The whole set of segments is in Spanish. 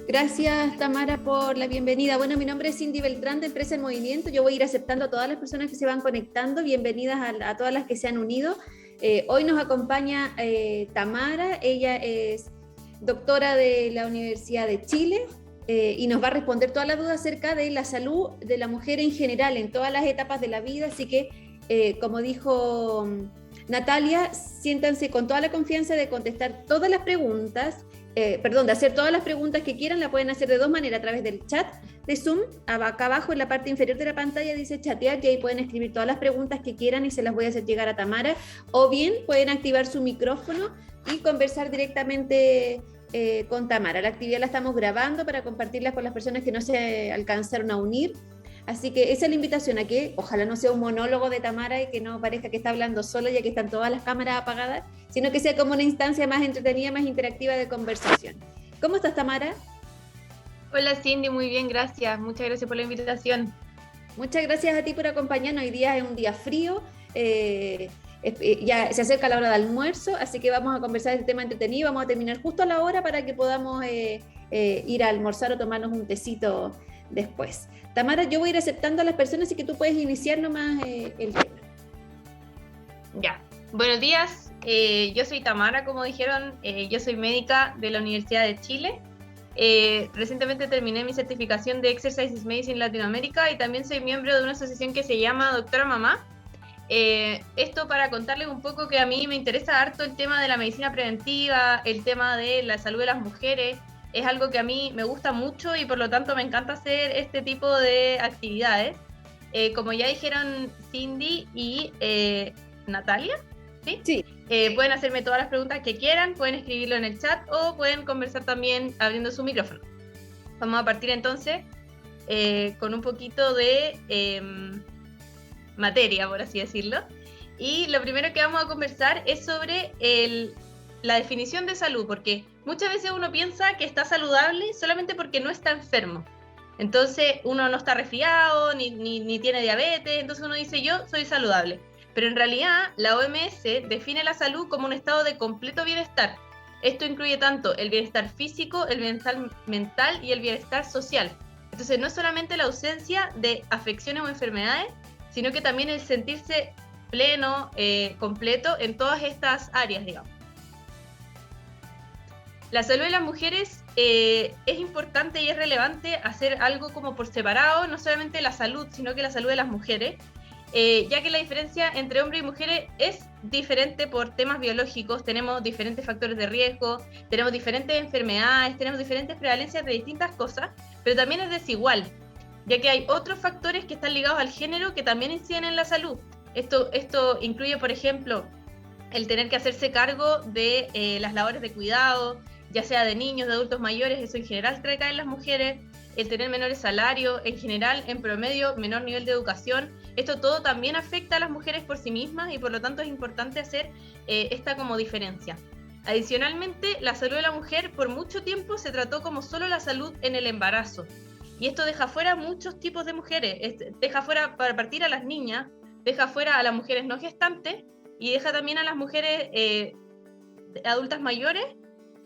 Gracias, Tamara, por la bienvenida. Bueno, mi nombre es Cindy Beltrán, de Empresa en Movimiento. Yo voy a ir aceptando a todas las personas que se van conectando. Bienvenidas a todas las que se han unido. Hoy nos acompaña Tamara. Ella es doctora de la Universidad de Chile y nos va a responder todas las dudas acerca de la salud de la mujer en general, en todas las etapas de la vida. Así que, como dijo Natalia, siéntanse con toda la confianza de contestar todas las preguntas. De hacer todas las preguntas que quieran. La pueden hacer de dos maneras: a través del chat de Zoom. Acá abajo en la parte inferior de la pantalla dice chatear, y ahí pueden escribir todas las preguntas que quieran y se las voy a hacer llegar a Tamara, o bien pueden activar su micrófono y conversar directamente con Tamara. La actividad la estamos grabando para compartirla con las personas que no se alcanzaron a unir. Así que esa es la invitación, a que ojalá no sea un monólogo de Tamara y que no parezca que está hablando sola ya que están todas las cámaras apagadas, sino que sea como una instancia más entretenida, más interactiva de conversación. ¿Cómo estás, Tamara? Hola Cindy, muy bien, gracias. Muchas gracias por la invitación. Muchas gracias a ti por acompañarnos. Hoy día es un día frío, ya se acerca la hora de almuerzo, así que vamos a conversar de este tema entretenido. Vamos a terminar justo a la hora para que podamos ir a almorzar o tomarnos un tecito después. Tamara, yo voy a ir aceptando a las personas, así que tú puedes iniciar nomás el tema. Ya, buenos días. Yo soy Tamara, como dijeron. Yo soy médica de la Universidad de Chile. Recientemente terminé mi certificación de Exercise Medicine Latinoamérica y también soy miembro de una asociación que se llama Doctora Mamá. Esto para contarles un poco que a mí me interesa harto el tema de la medicina preventiva, el tema de la salud de las mujeres. Es algo que a mí me gusta mucho y por lo tanto me encanta hacer este tipo de actividades. Como ya dijeron Cindy y Natalia, ¿sí? Sí. Pueden hacerme todas las preguntas que quieran, pueden escribirlo en el chat o pueden conversar también abriendo su micrófono. Vamos a partir entonces con un poquito de materia, por así decirlo. Y lo primero que vamos a conversar es sobre la definición de salud, porque muchas veces uno piensa que está saludable solamente porque no está enfermo. Entonces uno no está resfriado, ni tiene diabetes, entonces uno dice yo soy saludable. Pero en realidad la OMS define la salud como un estado de completo bienestar. Esto incluye tanto el bienestar físico, el bienestar mental y el bienestar social. Entonces no es solamente la ausencia de afecciones o enfermedades, sino que también el sentirse pleno, completo en todas estas áreas, digamos. La salud de las mujeres es importante y es relevante hacer algo como por separado, no solamente la salud, sino que la salud de las mujeres, ya que la diferencia entre hombres y mujeres es diferente por temas biológicos. Tenemos diferentes factores de riesgo, tenemos diferentes enfermedades, tenemos diferentes prevalencias de distintas cosas, pero también es desigual, ya que hay otros factores que están ligados al género que también inciden en la salud. Esto incluye, por ejemplo, el tener que hacerse cargo de las labores de cuidado, ya sea de niños, de adultos mayores. Eso en general recae en las mujeres, el tener menores salarios, en general, en promedio, menor nivel de educación. Esto todo también afecta a las mujeres por sí mismas y por lo tanto es importante hacer esta como diferencia. Adicionalmente, la salud de la mujer por mucho tiempo se trató como solo la salud en el embarazo. Y esto deja fuera muchos tipos de mujeres, deja fuera para partir a las niñas, deja fuera a las mujeres no gestantes y deja también a las mujeres adultas mayores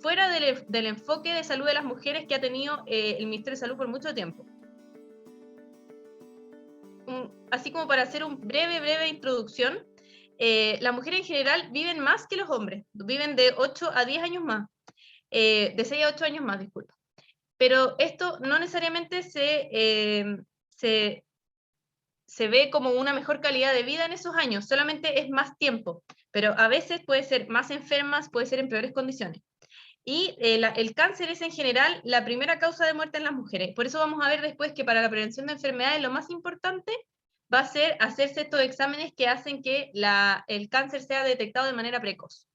fuera del enfoque de salud de las mujeres que ha tenido el Ministerio de Salud por mucho tiempo. Así como para hacer una breve introducción, las mujeres en general viven más que los hombres, viven de 8 a 10 años más, de 6 a 8 años más, disculpa. Pero esto no necesariamente se ve como una mejor calidad de vida en esos años, solamente es más tiempo, pero a veces puede ser más enfermas, puede ser en peores condiciones. Y el cáncer es en general la primera causa de muerte en las mujeres. Por eso vamos a ver después que para la prevención de enfermedades lo más importante va a ser hacerse estos exámenes que hacen que el cáncer sea detectado de manera precoz.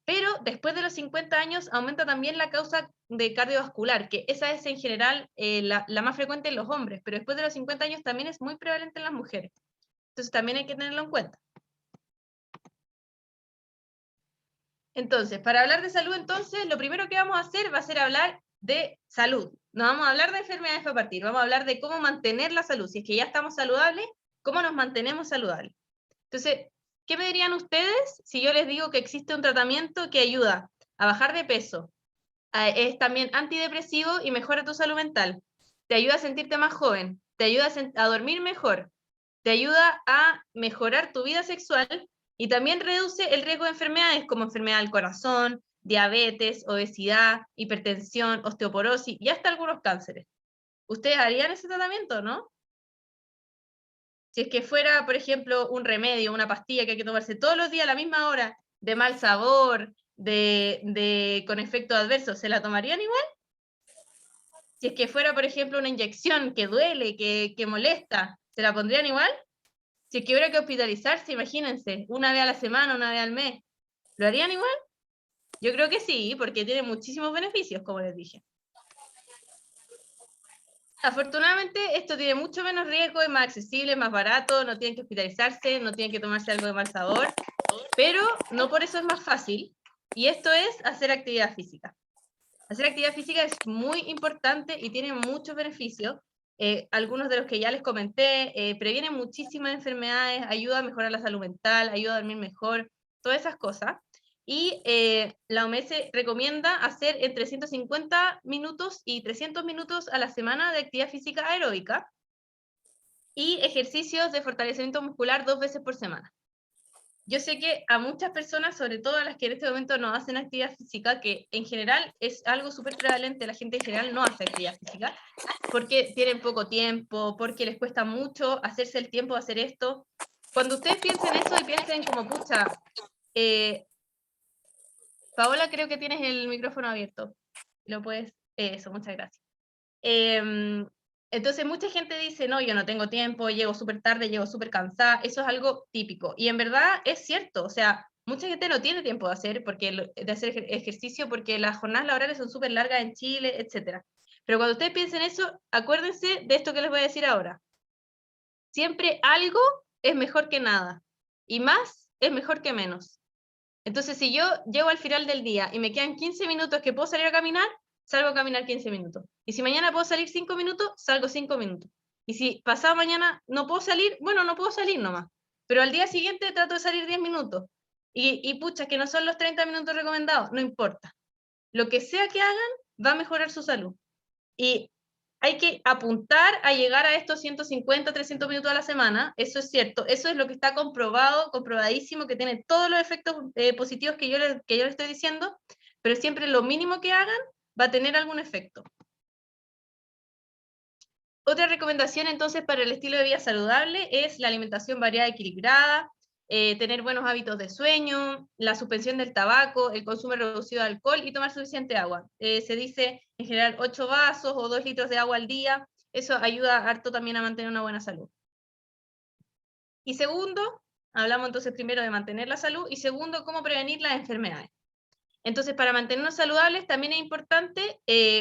Pero después de los 50 años aumenta también la causa de cardiovascular, que esa es en general la más frecuente en los hombres, pero después de los 50 años también es muy prevalente en las mujeres. Entonces también hay que tenerlo en cuenta. Entonces, para hablar de salud, entonces, lo primero que vamos a hacer va a ser hablar de salud. No vamos a hablar de enfermedades para partir, vamos a hablar de cómo mantener la salud. Si es que ya estamos saludables, ¿cómo nos mantenemos saludables? Entonces, ¿qué me dirían ustedes si yo les digo que existe un tratamiento que ayuda a bajar de peso, es también antidepresivo y mejora tu salud mental. Te ayuda a sentirte más joven, te ayuda a dormir mejor, te ayuda a mejorar tu vida sexual y también reduce el riesgo de enfermedades como enfermedad del corazón, diabetes, obesidad, hipertensión, osteoporosis y hasta algunos cánceres. ¿Ustedes harían ese tratamiento, no? Si es que fuera, por ejemplo, un remedio, una pastilla que hay que tomarse todos los días a la misma hora, de mal sabor, con efectos adversos, ¿se la tomarían igual? Si es que fuera, por ejemplo, una inyección que duele, que molesta, ¿se la pondrían igual? Si es que hubiera que hospitalizarse, imagínense, una vez a la semana, una vez al mes, ¿lo harían igual? Yo creo que sí, porque tiene muchísimos beneficios, como les dije. Afortunadamente, esto tiene mucho menos riesgo, es más accesible, es más barato, no tienen que hospitalizarse, no tienen que tomarse algo de mal sabor, pero no por eso es más fácil, y esto es hacer actividad física. Hacer actividad física es muy importante y tiene muchos beneficios, algunos de los que ya les comenté, previene muchísimas enfermedades, ayuda a mejorar la salud mental, ayuda a dormir mejor, todas esas cosas. Y la OMS recomienda hacer entre 150 minutos y 300 minutos a la semana de actividad física aeróbica y ejercicios de fortalecimiento muscular 2 veces por semana. Yo sé que a muchas personas, sobre todo a las que en este momento no hacen actividad física, que en general es algo súper prevalente, la gente en general no hace actividad física, porque tienen poco tiempo, porque les cuesta mucho hacerse el tiempo de hacer esto. Cuando ustedes piensen eso y piensen como, pucha, Paola, creo que tienes el micrófono abierto. Lo puedes, eso, muchas gracias. Entonces mucha gente dice, no, yo no tengo tiempo, llego súper tarde, llego súper cansada, eso es algo típico. Y en verdad es cierto, o sea, mucha gente no tiene tiempo de hacer ejercicio porque las jornadas laborales son súper largas en Chile, etc. Pero cuando ustedes piensen eso, acuérdense de esto que les voy a decir ahora. Siempre algo es mejor que nada, y más es mejor que menos. Entonces, si yo llego al final del día y me quedan 15 minutos que puedo salir a caminar, salgo a caminar 15 minutos. Y si mañana puedo salir 5 minutos, salgo 5 minutos. Y si pasado mañana no puedo salir, bueno, no puedo salir nomás. Pero al día siguiente trato de salir 10 minutos. Y pucha, que no son los 30 minutos recomendados, no importa. Lo que sea que hagan, va a mejorar su salud. Y hay que apuntar a llegar a estos 150, 300 minutos a la semana, eso es cierto, eso es lo que está comprobado, comprobadísimo, que tiene todos los efectos positivos que yo les estoy diciendo, pero siempre lo mínimo que hagan va a tener algún efecto. Otra recomendación entonces para el estilo de vida saludable es la alimentación variada y equilibrada, tener buenos hábitos de sueño, la suspensión del tabaco, el consumo reducido de alcohol y tomar suficiente agua. Se dice en general 8 vasos o 2 litros de agua al día, eso ayuda harto también a mantener una buena salud. Y segundo, hablamos entonces primero de mantener la salud, y segundo, cómo prevenir las enfermedades. Entonces, para mantenernos saludables también es importante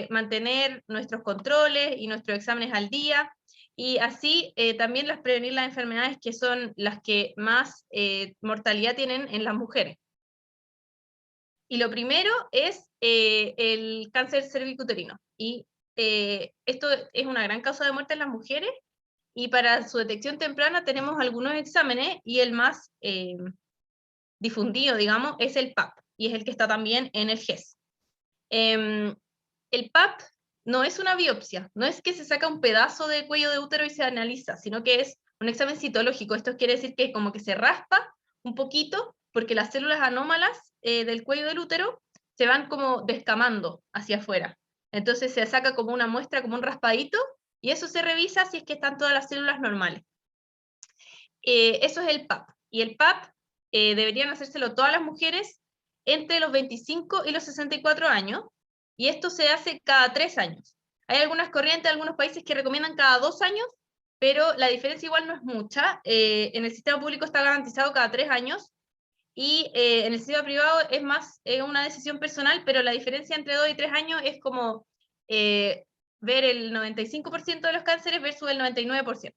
mantener nuestros controles y nuestros exámenes al día, y así también prevenir las enfermedades que son las que más mortalidad tienen en las mujeres. Y lo primero es el cáncer cervicuterino. Y esto es una gran causa de muerte en las mujeres, y para su detección temprana tenemos algunos exámenes, y el más difundido, digamos, es el PAP, y es el que está también en el GES. El PAP no es una biopsia, no es que se saca un pedazo de cuello de útero y se analiza, sino que es un examen citológico. Esto quiere decir que como que se raspa un poquito, porque las células anómalas del cuello del útero se van como descamando hacia afuera. Entonces se saca como una muestra, como un raspadito, y eso se revisa si es que están todas las células normales. Eso es el PAP. Y el PAP deberían hacérselo todas las mujeres entre los 25 y los 64 años, y esto se hace cada 3 años. Hay algunas corrientes, algunos países que recomiendan cada 2 años, pero la diferencia igual no es mucha. En el sistema público está garantizado cada 3 años, y en el sistema privado es más una decisión personal, pero la diferencia entre 2 y 3 años es como ver el 95% de los cánceres versus el 99%.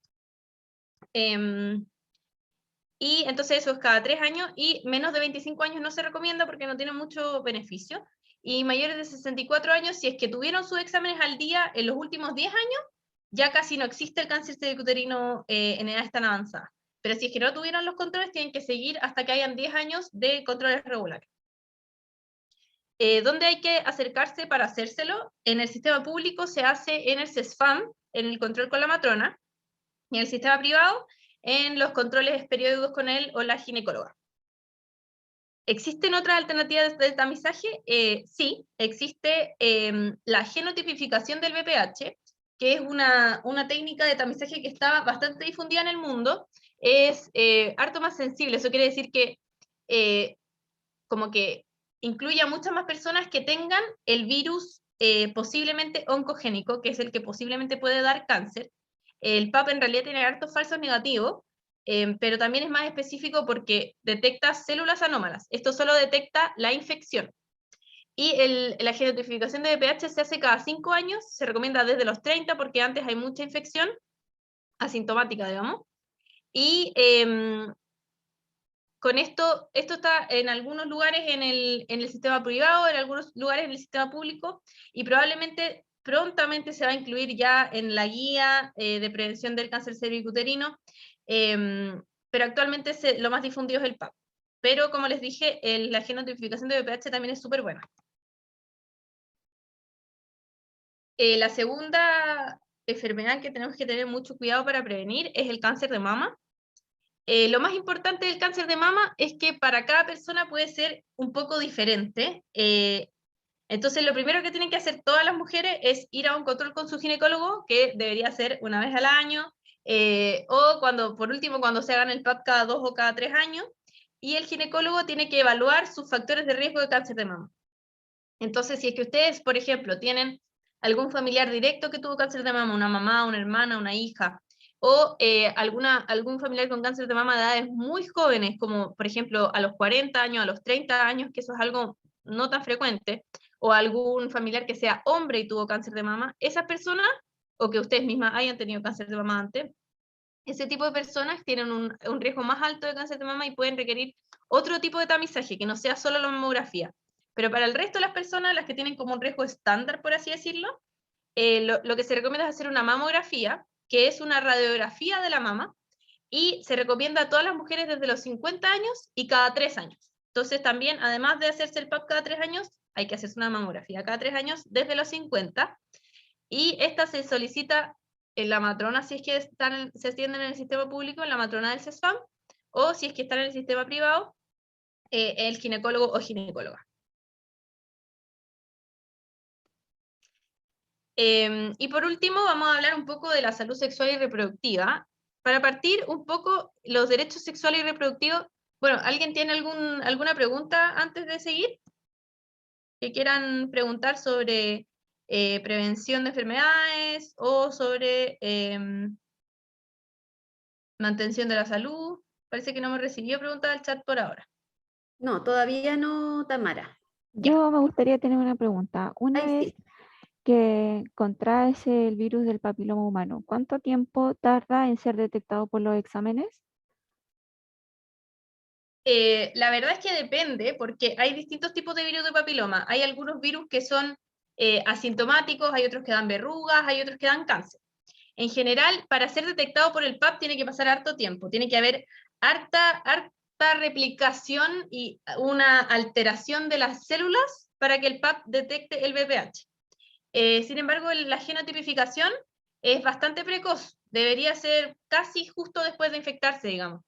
Y entonces eso es cada 3 años, y menos de 25 años no se recomienda porque no tiene mucho beneficio. Y mayores de 64 años, si es que tuvieron sus exámenes al día en los últimos 10 años, ya casi no existe el cáncer cervicuterino en edades tan avanzadas. Pero si es que no tuvieron los controles, tienen que seguir hasta que hayan 10 años de controles regulares. ¿Dónde hay que acercarse para hacérselo? En el sistema público se hace en el CESFAM, en el control con la matrona, y en el sistema privado, en los controles periódicos con él o la ginecóloga. ¿Existen otras alternativas del tamizaje? Sí, existe la genotipificación del VPH, que es una técnica de tamizaje que está bastante difundida en el mundo. Es harto más sensible, eso quiere decir que como que incluye a muchas más personas que tengan el virus posiblemente oncogénico, que es el que posiblemente puede dar cáncer. El PAP en realidad tiene hartos falsos negativos, pero también es más específico porque detecta células anómalas. Esto solo detecta la infección. Y la genotipificación de VPH se hace cada 5 años, se recomienda desde los 30 porque antes hay mucha infección asintomática, digamos. Y con esto está en algunos lugares en el sistema privado, en algunos lugares en el sistema público, y probablemente prontamente se va a incluir ya en la guía de prevención del cáncer cervicuterino, pero actualmente lo más difundido es el PAP. Pero como les dije, la genotipificación de VPH también es súper buena. La segunda enfermedad que tenemos que tener mucho cuidado para prevenir es el cáncer de mama. Lo más importante del cáncer de mama es que para cada persona puede ser un poco diferente. Entonces, lo primero que tienen que hacer todas las mujeres es ir a un control con su ginecólogo, que debería ser una vez al año, o por último, cuando se hagan el PAP cada 2 o cada 3 años, y el ginecólogo tiene que evaluar sus factores de riesgo de cáncer de mama. Entonces, si es que ustedes, por ejemplo, tienen algún familiar directo que tuvo cáncer de mama, una mamá, una hermana, una hija, o algún familiar con cáncer de mama de edades muy jóvenes, como por ejemplo a los 40 años, a los 30 años, que eso es algo no tan frecuente, o algún familiar que sea hombre y tuvo cáncer de mama, esas personas, o que ustedes mismas hayan tenido cáncer de mama antes, ese tipo de personas tienen un riesgo más alto de cáncer de mama y pueden requerir otro tipo de tamizaje, que no sea solo la mamografía. Pero para el resto de las personas, las que tienen como un riesgo estándar, por así decirlo, lo que se recomienda es hacer una mamografía, que es una radiografía de la mama, y se recomienda a todas las mujeres desde los 50 años y cada 3 años. Entonces también, además de hacerse el PAP cada 3 años, hay que hacerse una mamografía cada 3 años desde los 50, y esta se solicita en la matrona si es que se atienden en el sistema público, en la matrona del CESFAM, o si es que están en el sistema privado, el ginecólogo o ginecóloga. Y por último, vamos a hablar un poco de la salud sexual y reproductiva. Para partir un poco, los derechos sexuales y reproductivos. Bueno, ¿alguien tiene alguna pregunta antes de seguir? Que quieran preguntar sobre prevención de enfermedades o sobre mantención de la salud. Parece que no me recibió preguntas del chat por ahora. No, todavía no, Tamara. Yo me gustaría tener una pregunta. Una Ahí vez sí. que contraes el virus del papiloma humano, ¿cuánto tiempo tarda en ser detectado por los exámenes? La verdad es que depende, porque hay distintos tipos de virus de papiloma. Hay algunos virus que son asintomáticos, hay otros que dan verrugas, hay otros que dan cáncer. En general, para ser detectado por el PAP tiene que pasar harto tiempo, tiene que haber harta replicación y una alteración de las células para que el PAP detecte el VPH. Sin embargo, la genotipificación es bastante precoz, debería ser casi justo después de infectarse, digamos.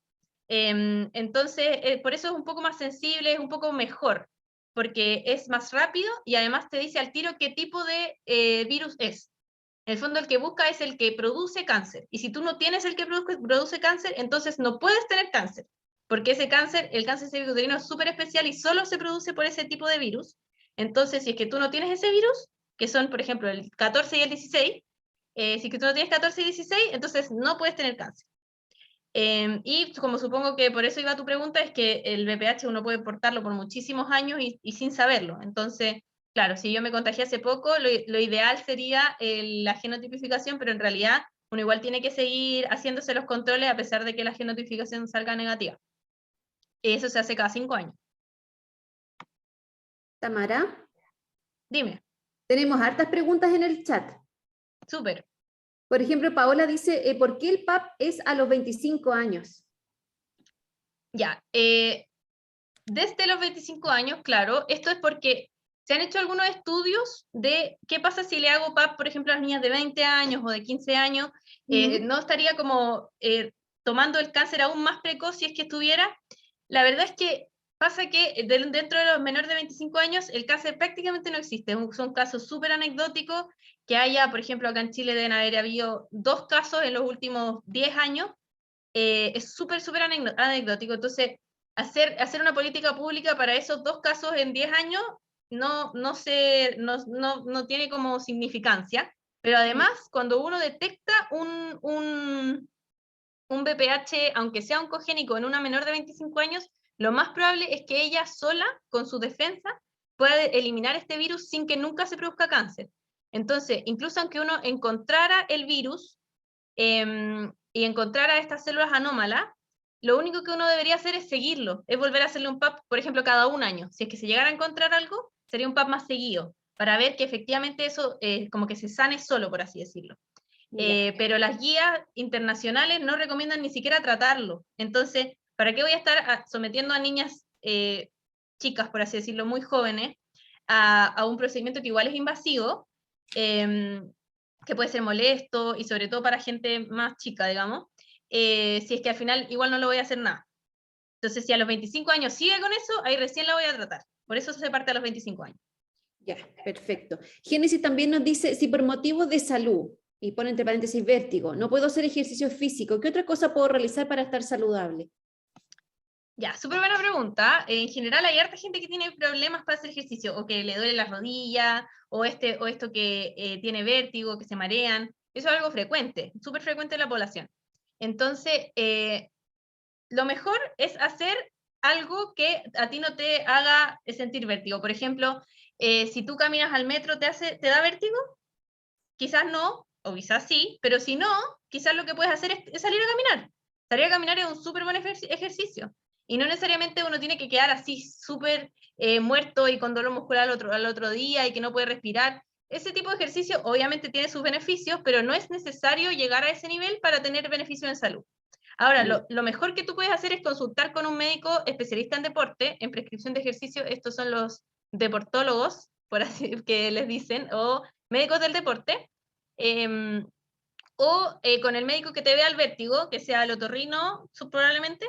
Entonces, por eso es un poco más sensible, es un poco mejor, porque es más rápido y además te dice al tiro qué tipo de virus es. En el fondo, el que busca es el que produce cáncer. Y si tú no tienes el que produce cáncer, entonces no puedes tener cáncer, porque ese cáncer, el cáncer cervicuterino es súper especial y solo se produce por ese tipo de virus. Entonces, si es que tú no tienes ese virus, que son, por ejemplo, el 14 y el 16, si es que tú no tienes 14 y 16, entonces no puedes tener cáncer. Y como supongo que por eso iba tu pregunta, es que el VPH uno puede portarlo por muchísimos años y sin saberlo. Entonces, claro, si yo me contagié hace poco, lo ideal sería la genotipificación, pero en realidad uno igual tiene que seguir haciéndose los controles a pesar de que la genotipificación salga negativa. Eso se hace cada 5 años. Tamara, Dime, tenemos hartas preguntas en el chat. súper. Por ejemplo, Paola dice, ¿por qué el PAP es a los 25 años? Ya, desde los 25 años, claro, esto es porque se han hecho algunos estudios de qué pasa si le hago PAP, por ejemplo, a las niñas de 20 años o de 15 años, no estaría como tomando el cáncer aún más precoz si es que estuviera. La verdad es que pasa que dentro de los menores de 25 años el cáncer prácticamente no existe, son casos súper anecdóticos, que haya, por ejemplo, acá en Chile deben haber habido 2 casos en los últimos 10 años, es súper anecdótico, entonces hacer una política pública para esos 2 casos en 10 años no tiene como significancia, pero además cuando uno detecta un BPH, aunque sea oncogénico en una menor de 25 años, lo más probable es que ella sola, con su defensa, pueda eliminar este virus sin que nunca se produzca cáncer. Entonces, incluso aunque uno encontrara el virus y encontrara estas células anómalas, lo único que uno debería hacer es seguirlo, es volver a hacerle un PAP, por ejemplo, cada 1 año. Si es que se llegara a encontrar algo, sería un PAP más seguido, para ver que efectivamente eso como que se sane solo, por así decirlo. Pero las guías internacionales no recomiendan ni siquiera tratarlo. Entonces, ¿para qué voy a estar sometiendo a niñas chicas, por así decirlo, muy jóvenes, a un procedimiento que igual es invasivo, que puede ser molesto, y sobre todo para gente más chica, digamos, si es que al final igual no lo voy a hacer nada? Entonces, si a los 25 años sigue con eso, ahí recién la voy a tratar. Por eso se parte a los 25 años. Ya, perfecto. Génesis también nos dice, si por motivos de salud, y pone entre paréntesis vértigo, no puedo hacer ejercicio físico, ¿qué otra cosa puedo realizar para estar saludable? Ya, súper buena pregunta. En general hay harta gente que tiene problemas para hacer ejercicio, o que le duele las rodillas, o esto que tiene vértigo, que se marean. Eso es algo frecuente, súper frecuente en la población. Entonces, lo mejor es hacer algo que a ti no te haga sentir vértigo. Por ejemplo, si tú caminas al metro, ¿te da vértigo? Quizás no, o quizás sí, pero si no, quizás lo que puedes hacer es salir a caminar. Salir a caminar es un súper buen ejercicio. Y no necesariamente uno tiene que quedar así súper muerto y con dolor muscular al otro día y que no puede respirar. Ese tipo de ejercicio obviamente tiene sus beneficios, pero no es necesario llegar a ese nivel para tener beneficios en salud. Ahora, lo mejor que tú puedes hacer es consultar con un médico especialista en deporte, en prescripción de ejercicio. Estos son los deportólogos, por así que les dicen, o médicos del deporte, o con el médico que te vea el vértigo, que sea el otorrino, probablemente,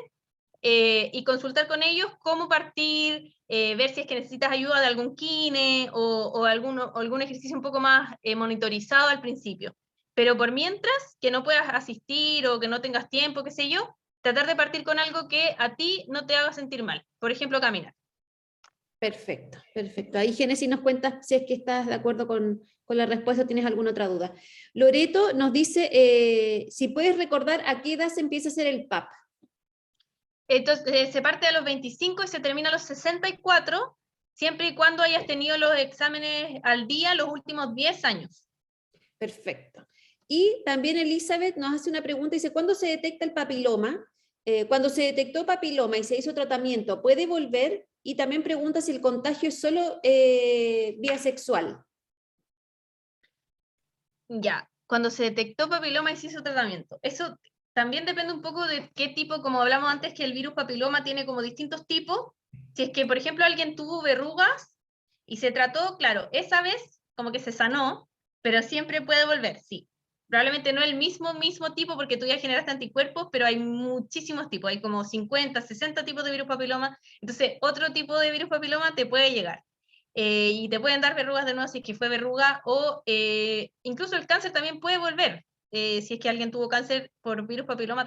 y consultar con ellos cómo partir, ver si es que necesitas ayuda de algún kine o algún ejercicio un poco más monitorizado al principio. Pero por mientras, que no puedas asistir o que no tengas tiempo, qué sé yo, tratar de partir con algo que a ti no te haga sentir mal. Por ejemplo, caminar. Perfecto, perfecto. Ahí Génesis nos cuentas si es que estás de acuerdo con la respuesta o tienes alguna otra duda. Loreto nos dice, si puedes recordar a qué edad se empieza a hacer el PAP. Entonces, se parte a los 25 y se termina a los 64, siempre y cuando hayas tenido los exámenes al día los últimos 10 años. Perfecto. Y también Elizabeth nos hace una pregunta, dice, ¿cuándo se detecta el papiloma? Cuando se detectó papiloma y se hizo tratamiento, ¿puede volver? Y también pregunta si el contagio es solo vía sexual. Ya, cuando se detectó papiloma y se hizo tratamiento. Eso también depende un poco de qué tipo, como hablamos antes, que el virus papiloma tiene como distintos tipos. Si es que, por ejemplo, alguien tuvo verrugas y se trató, claro, esa vez como que se sanó, pero siempre puede volver, sí. Probablemente no el mismo tipo, porque tú ya generaste anticuerpos, pero hay muchísimos tipos, hay como 50, 60 tipos de virus papiloma, entonces otro tipo de virus papiloma te puede llegar. Y te pueden dar verrugas de nuevo si es que fue verruga, o incluso el cáncer también puede volver. Si es que alguien tuvo cáncer por virus papiloma,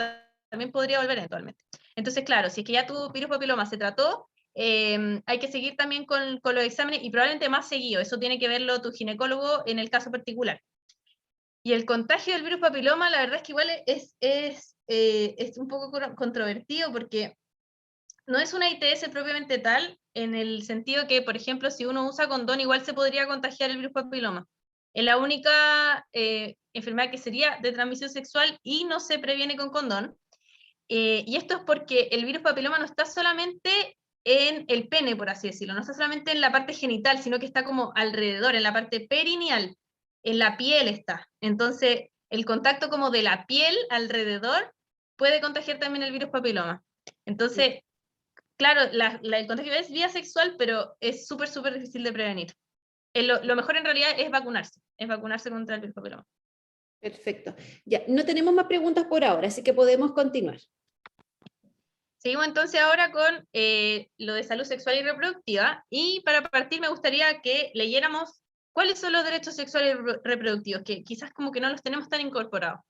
también podría volver eventualmente. Entonces, claro, si es que ya tuvo virus papiloma, se trató, hay que seguir también con los exámenes y probablemente más seguido. Eso tiene que verlo tu ginecólogo en el caso particular. Y el contagio del virus papiloma, la verdad es que igual es un poco controvertido, porque no es una ITS propiamente tal, en el sentido que, por ejemplo, si uno usa condón, igual se podría contagiar el virus papiloma. Es la única enfermedad que sería de transmisión sexual y no se previene con condón. Y esto es porque el virus papiloma no está solamente en el pene, por así decirlo, no está solamente en la parte genital, sino que está como alrededor, en la parte perineal, en la piel está. Entonces, el contacto como de la piel alrededor puede contagiar también el virus papiloma. Entonces, claro, el contagio es vía sexual, pero es súper, súper difícil de prevenir. Lo mejor en realidad es vacunarse contra el virus papiloma. Perfecto. Ya, no tenemos más preguntas por ahora, así que podemos continuar. Seguimos entonces ahora con lo de salud sexual y reproductiva, y para partir me gustaría que leyéramos cuáles son los derechos sexuales y reproductivos, que quizás como que no los tenemos tan incorporados.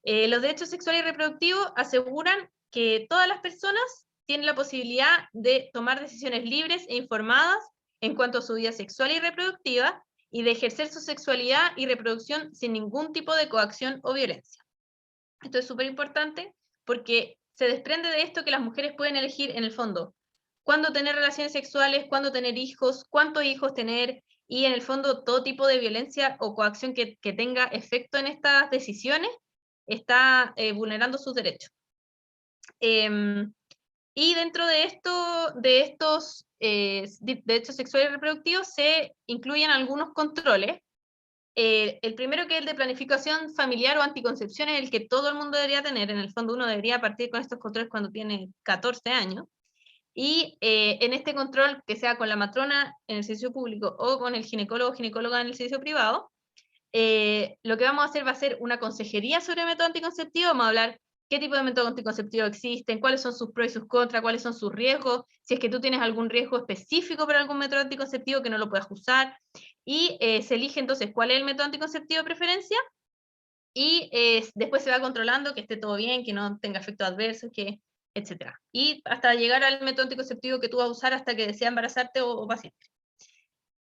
Los derechos sexuales y reproductivos aseguran que todas las personas tienen la posibilidad de tomar decisiones libres e informadas en cuanto a su vida sexual y reproductiva, y de ejercer su sexualidad y reproducción sin ningún tipo de coacción o violencia. Esto es súper importante porque se desprende de esto que las mujeres pueden elegir en el fondo cuándo tener relaciones sexuales, cuándo tener hijos, cuántos hijos tener, y en el fondo todo tipo de violencia o coacción que tenga efecto en estas decisiones está vulnerando sus derechos. Y dentro de estos derechos sexuales y reproductivos se incluyen algunos controles. El primero, que es el de planificación familiar o anticoncepción, es el que todo el mundo debería tener. En el fondo uno debería partir con estos controles cuando tiene 14 años. Y en este control, que sea con la matrona en el servicio público o con el ginecólogo o ginecóloga en el servicio privado, lo que vamos a hacer va a ser una consejería sobre método anticonceptivo. Vamos a hablar qué tipo de método anticonceptivo existen, cuáles son sus pros y sus contras, cuáles son sus riesgos, si es que tú tienes algún riesgo específico para algún método anticonceptivo que no lo puedas usar, y se elige entonces cuál es el método anticonceptivo de preferencia, y después se va controlando que esté todo bien, que no tenga efectos adversos, etc. Y hasta llegar al método anticonceptivo que tú vas a usar hasta que deseas embarazarte o paciente.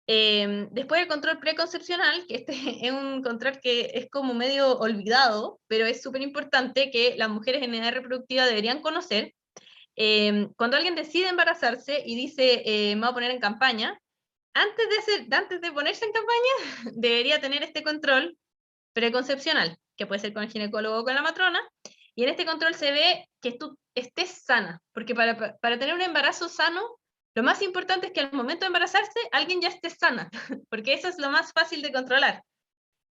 Después el control preconcepcional, que este es un control que es como medio olvidado, pero es súper importante, que las mujeres en edad reproductiva deberían conocer. Cuando alguien decide embarazarse y dice, me voy a poner en campaña, antes de ponerse en campaña, debería tener este control preconcepcional, que puede ser con el ginecólogo o con la matrona, y en este control se ve que tú estés sana, porque para tener un embarazo sano, lo más importante es que al momento de embarazarse alguien ya esté sana, porque eso es lo más fácil de controlar.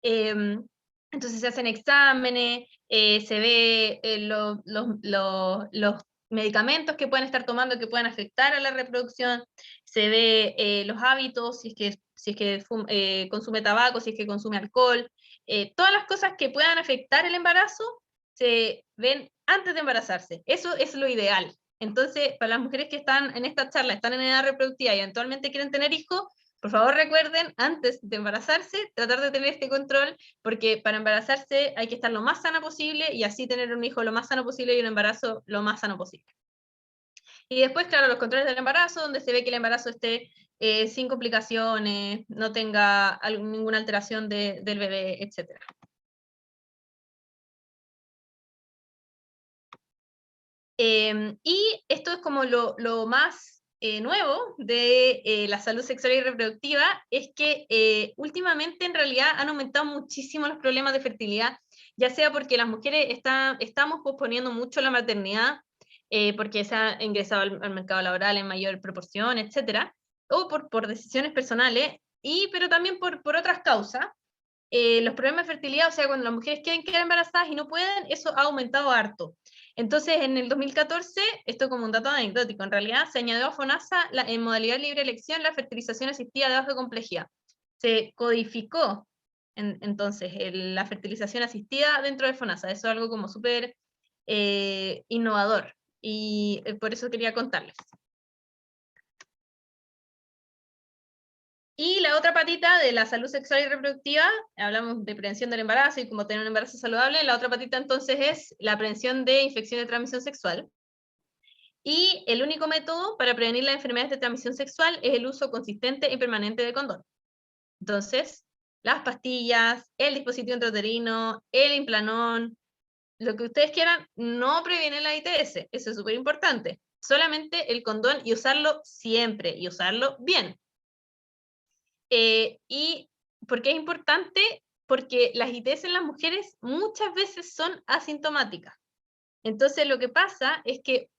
Entonces se hacen exámenes, se ve los medicamentos que pueden estar tomando que pueden afectar a la reproducción, se ve los hábitos, si es que consume tabaco, si es que consume alcohol, todas las cosas que puedan afectar el embarazo se ven antes de embarazarse. Eso es lo ideal. Entonces, para las mujeres que están en esta charla, están en edad reproductiva y eventualmente quieren tener hijos, por favor recuerden, antes de embarazarse, tratar de tener este control, porque para embarazarse hay que estar lo más sana posible y así tener un hijo lo más sano posible y un embarazo lo más sano posible. Y después, claro, los controles del embarazo, donde se ve que el embarazo esté sin complicaciones, no tenga ninguna alteración del bebé, etc. Y esto es como lo más nuevo de la salud sexual y reproductiva, es que últimamente en realidad han aumentado muchísimo los problemas de fertilidad, ya sea porque las mujeres estamos posponiendo mucho la maternidad, porque se ha ingresado al mercado laboral en mayor proporción, etcétera, o por decisiones personales, pero también por otras causas. Los problemas de fertilidad, o sea, cuando las mujeres quieren quedar embarazadas y no pueden, eso ha aumentado harto. Entonces, en el 2014, esto como un dato anecdótico, en realidad se añadió a FONASA en modalidad libre elección la fertilización asistida de baja complejidad. Se codificó entonces la fertilización asistida dentro de FONASA. Eso es algo como súper innovador, y por eso quería contarles. Y la otra patita de la salud sexual y reproductiva, hablamos de prevención del embarazo y cómo tener un embarazo saludable. La otra patita entonces es la prevención de infecciones de transmisión sexual. Y el único método para prevenir las enfermedades de transmisión sexual es el uso consistente y permanente de condón. Entonces, las pastillas, el dispositivo intrauterino, el implanón, lo que ustedes quieran, no previene la ITS. Eso es súper importante. Solamente el condón, y usarlo siempre, y usarlo bien. ¿Y por qué es importante? Porque las ITS en las mujeres muchas veces son asintomáticas. Entonces lo que pasa es que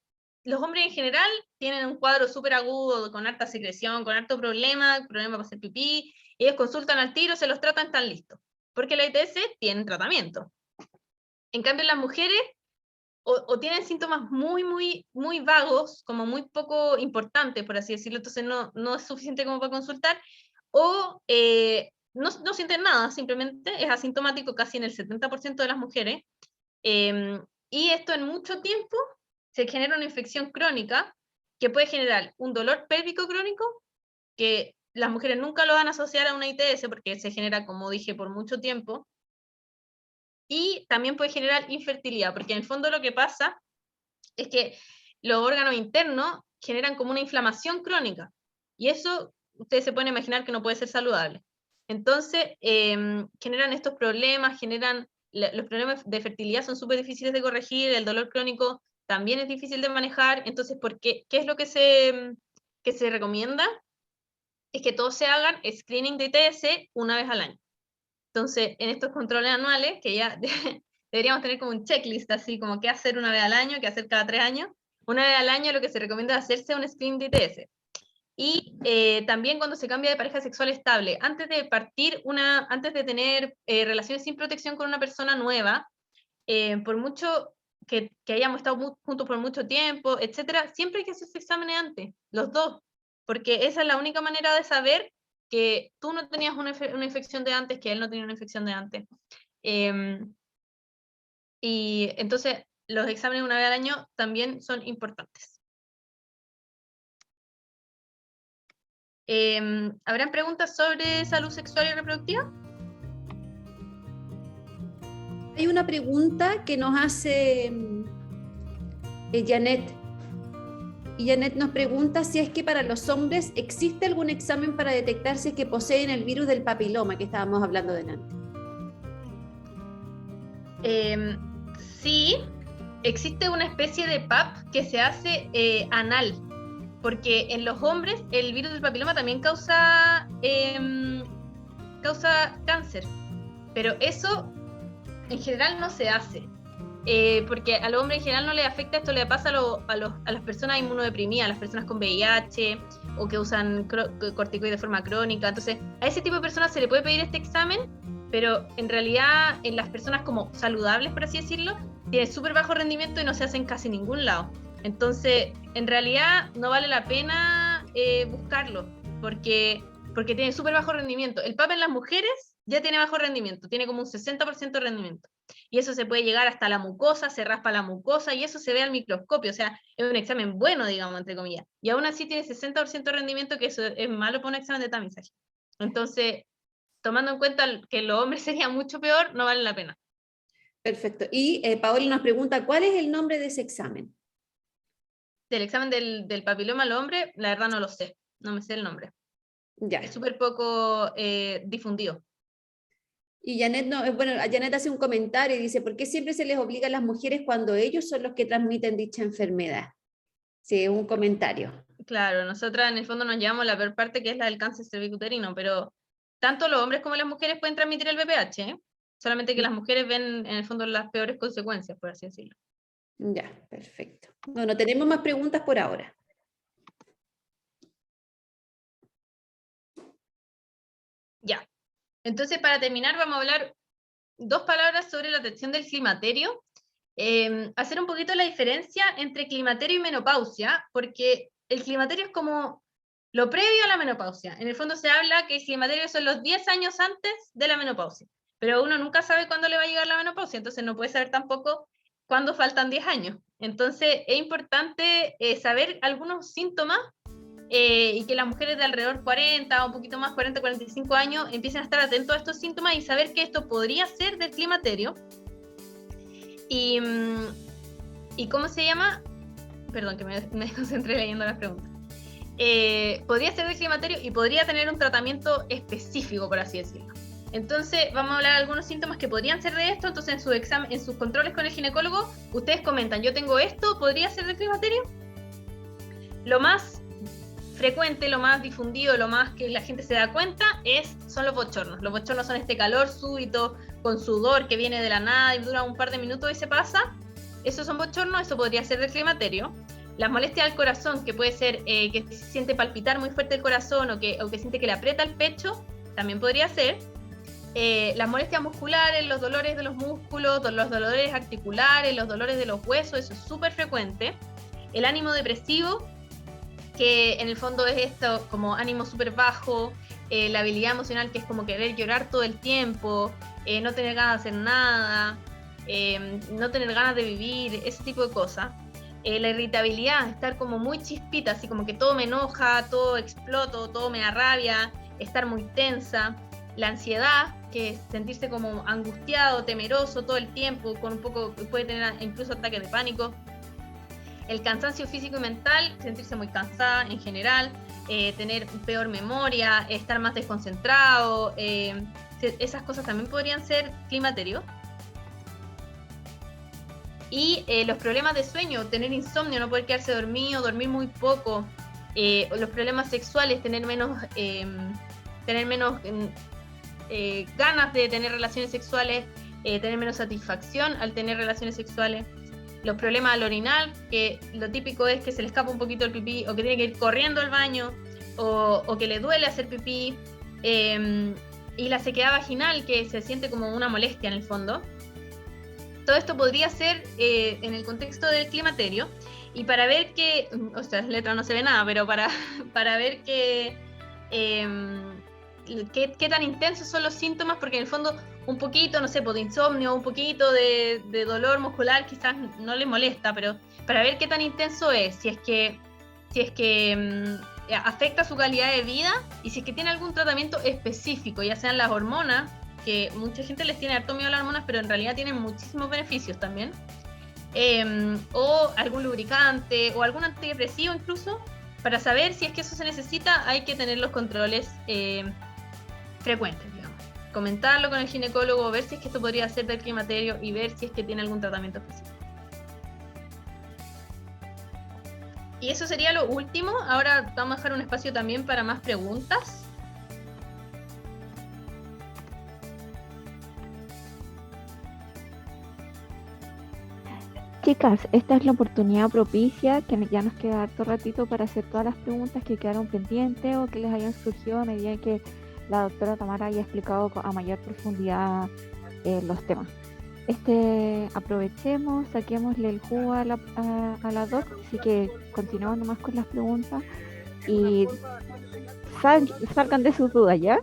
los hombres en general tienen un cuadro súper agudo, con harta secreción, con harto problema para hacer pipí, ellos consultan al tiro, se los tratan, están listos. Porque la ITS tiene tratamiento. En cambio, en las mujeres o tienen síntomas muy, muy, muy vagos, como muy poco importantes, por así decirlo, entonces no es suficiente como para consultar, o no sienten nada, simplemente es asintomático casi en el 70% de las mujeres, y esto en mucho tiempo se genera una infección crónica que puede generar un dolor pélvico crónico, que las mujeres nunca lo van a asociar a una ITS porque se genera, como dije, por mucho tiempo, y también puede generar infertilidad, porque en el fondo lo que pasa es que los órganos internos generan como una inflamación crónica, y eso ustedes se pueden imaginar que no puede ser saludable. Entonces, generan estos problemas, los problemas de fertilidad son súper difíciles de corregir, el dolor crónico también es difícil de manejar, entonces, ¿qué es lo que se recomienda? Es que todos se hagan screening de ITS una vez al año. Entonces, en estos controles anuales, que ya deberíamos tener como un checklist, así como qué hacer una vez al año, qué hacer cada 3 años, una vez al año lo que se recomienda es hacerse un screening de ITS. Y también cuando se cambia de pareja sexual estable, antes de tener relaciones sin protección con una persona nueva, por mucho que hayamos estado juntos por mucho tiempo, etcétera, siempre hay que hacerse exámenes antes, los dos, porque esa es la única manera de saber que tú no tenías una infección de antes, que él no tenía una infección de antes. Y entonces los exámenes una vez al año también son importantes. ¿Habrán preguntas sobre salud sexual y reproductiva? Hay una pregunta que nos hace Janet. Y Janet nos pregunta si es que para los hombres existe algún examen para detectar si es que poseen el virus del papiloma que estábamos hablando delante. Sí, existe una especie de PAP que se hace anal, porque en los hombres el virus del papiloma también causa cáncer, pero eso en general no se hace, porque al hombre en general no le afecta, esto le pasa a las personas inmunodeprimidas, a las personas con VIH o que usan corticoides de forma crónica, entonces a ese tipo de personas se le puede pedir este examen, pero en realidad en las personas como saludables, por así decirlo, tiene súper bajo rendimiento y no se hace en casi ningún lado. Entonces, en realidad no vale la pena buscarlo, porque tiene súper bajo rendimiento. El PAP en las mujeres ya tiene bajo rendimiento, tiene como un 60% de rendimiento. Y eso se puede llegar hasta la mucosa, se raspa la mucosa, y eso se ve al microscopio, o sea, es un examen bueno, digamos, entre comillas. Y aún así tiene 60% de rendimiento, que eso es malo para un examen de tamizaje. Entonces, tomando en cuenta que los hombres sería mucho peor, no vale la pena. Perfecto. Y Paola nos pregunta, ¿cuál es el nombre de ese examen? Del examen del papiloma al hombre, la verdad no lo sé, no me sé el nombre. Ya. Es súper poco difundido. Y Janet, Janet hace un comentario y dice, ¿por qué siempre se les obliga a las mujeres cuando ellos son los que transmiten dicha enfermedad? Sí, un comentario. Claro, nosotras en el fondo nos llevamos la peor parte, que es la del cáncer cervicuterino, pero tanto los hombres como las mujeres pueden transmitir el VPH, ¿eh? Solamente que las mujeres ven en el fondo las peores consecuencias, por así decirlo. Ya, perfecto. No tenemos más preguntas por ahora. Ya. Entonces, para terminar, vamos a hablar 2 palabras sobre la detección del climaterio. Hacer un poquito la diferencia entre climaterio y menopausia, porque el climaterio es como lo previo a la menopausia. En el fondo se habla que el climaterio son los 10 años antes de la menopausia, pero uno nunca sabe cuándo le va a llegar la menopausia, entonces no puede saber tampoco cuándo faltan 10 años. Entonces es importante saber algunos síntomas y que las mujeres de alrededor 40 o un poquito más, 40, 45 años, empiecen a estar atentos a estos síntomas y saber que esto podría ser del climaterio. Y ¿cómo se llama? Perdón, que me concentré leyendo las preguntas. Podría ser del climaterio y podría tener un tratamiento específico, por así decirlo. Entonces, vamos a hablar de algunos síntomas que podrían ser de esto. Entonces, en sus controles con el ginecólogo, ustedes comentan, yo tengo esto, ¿podría ser del climaterio? Lo más frecuente, lo más difundido, lo más que la gente se da cuenta son los bochornos. Los bochornos son este calor súbito, con sudor que viene de la nada y dura un par de minutos y se pasa. Esos son bochornos, eso podría ser del climaterio. Las molestias al corazón, que puede ser que se siente palpitar muy fuerte el corazón o que siente que le aprieta el pecho, también podría ser. Las molestias musculares, los dolores de los músculos, los dolores articulares, los dolores de los huesos, eso es súper frecuente. El ánimo depresivo, que en el fondo es esto, como ánimo súper bajo, la habilidad emocional, que es como querer llorar todo el tiempo, no tener ganas de hacer nada, no tener ganas de vivir, ese tipo de cosas. La irritabilidad, estar como muy chispita, así como que todo me enoja, todo exploto, todo me da rabia, estar muy tensa. La ansiedad, que es sentirse como angustiado, temeroso todo el tiempo, con un poco, puede tener incluso ataques de pánico. El cansancio físico y mental, sentirse muy cansada en general, tener peor memoria, estar más desconcentrado, esas cosas también podrían ser climaterio. Y los problemas de sueño, tener insomnio, no poder quedarse dormido, dormir muy poco, los problemas sexuales, tener menos ganas de tener relaciones sexuales, tener menos satisfacción al tener relaciones sexuales. Los problemas al orinar, que lo típico es que se le escapa un poquito el pipí, o que tiene que ir corriendo al baño, o que le duele hacer pipí. Y la sequedad vaginal, que se siente como una molestia en el fondo. Todo esto podría ser en el contexto del climaterio. Y para ver que, o sea, en letra no se ve nada, pero para ver qué tan intensos son los síntomas, porque en el fondo un poquito, no sé, de insomnio, un poquito de dolor muscular quizás no le molesta, pero para ver qué tan intenso es, si es que afecta su calidad de vida, y si es que tiene algún tratamiento específico, ya sean las hormonas, que mucha gente les tiene harto miedo a las hormonas, pero en realidad tienen muchísimos beneficios también, o algún lubricante, o algún antidepresivo incluso. Para saber si es que eso se necesita, hay que tener los controles frecuentes, digamos. Comentarlo con el ginecólogo, ver si es que esto podría ser del climaterio y ver si es que tiene algún tratamiento específico. Y eso sería lo último. Ahora vamos a dejar un espacio también para más preguntas. Chicas, esta es la oportunidad propicia, que ya nos queda harto ratito para hacer todas las preguntas que quedaron pendientes o que les hayan surgido a medida que la doctora Tamara haya explicado a mayor profundidad los temas. Aprovechemos, saquémosle el jugo a la doc, así que continuamos nomás con las preguntas y salgan de sus dudas, ¿ya?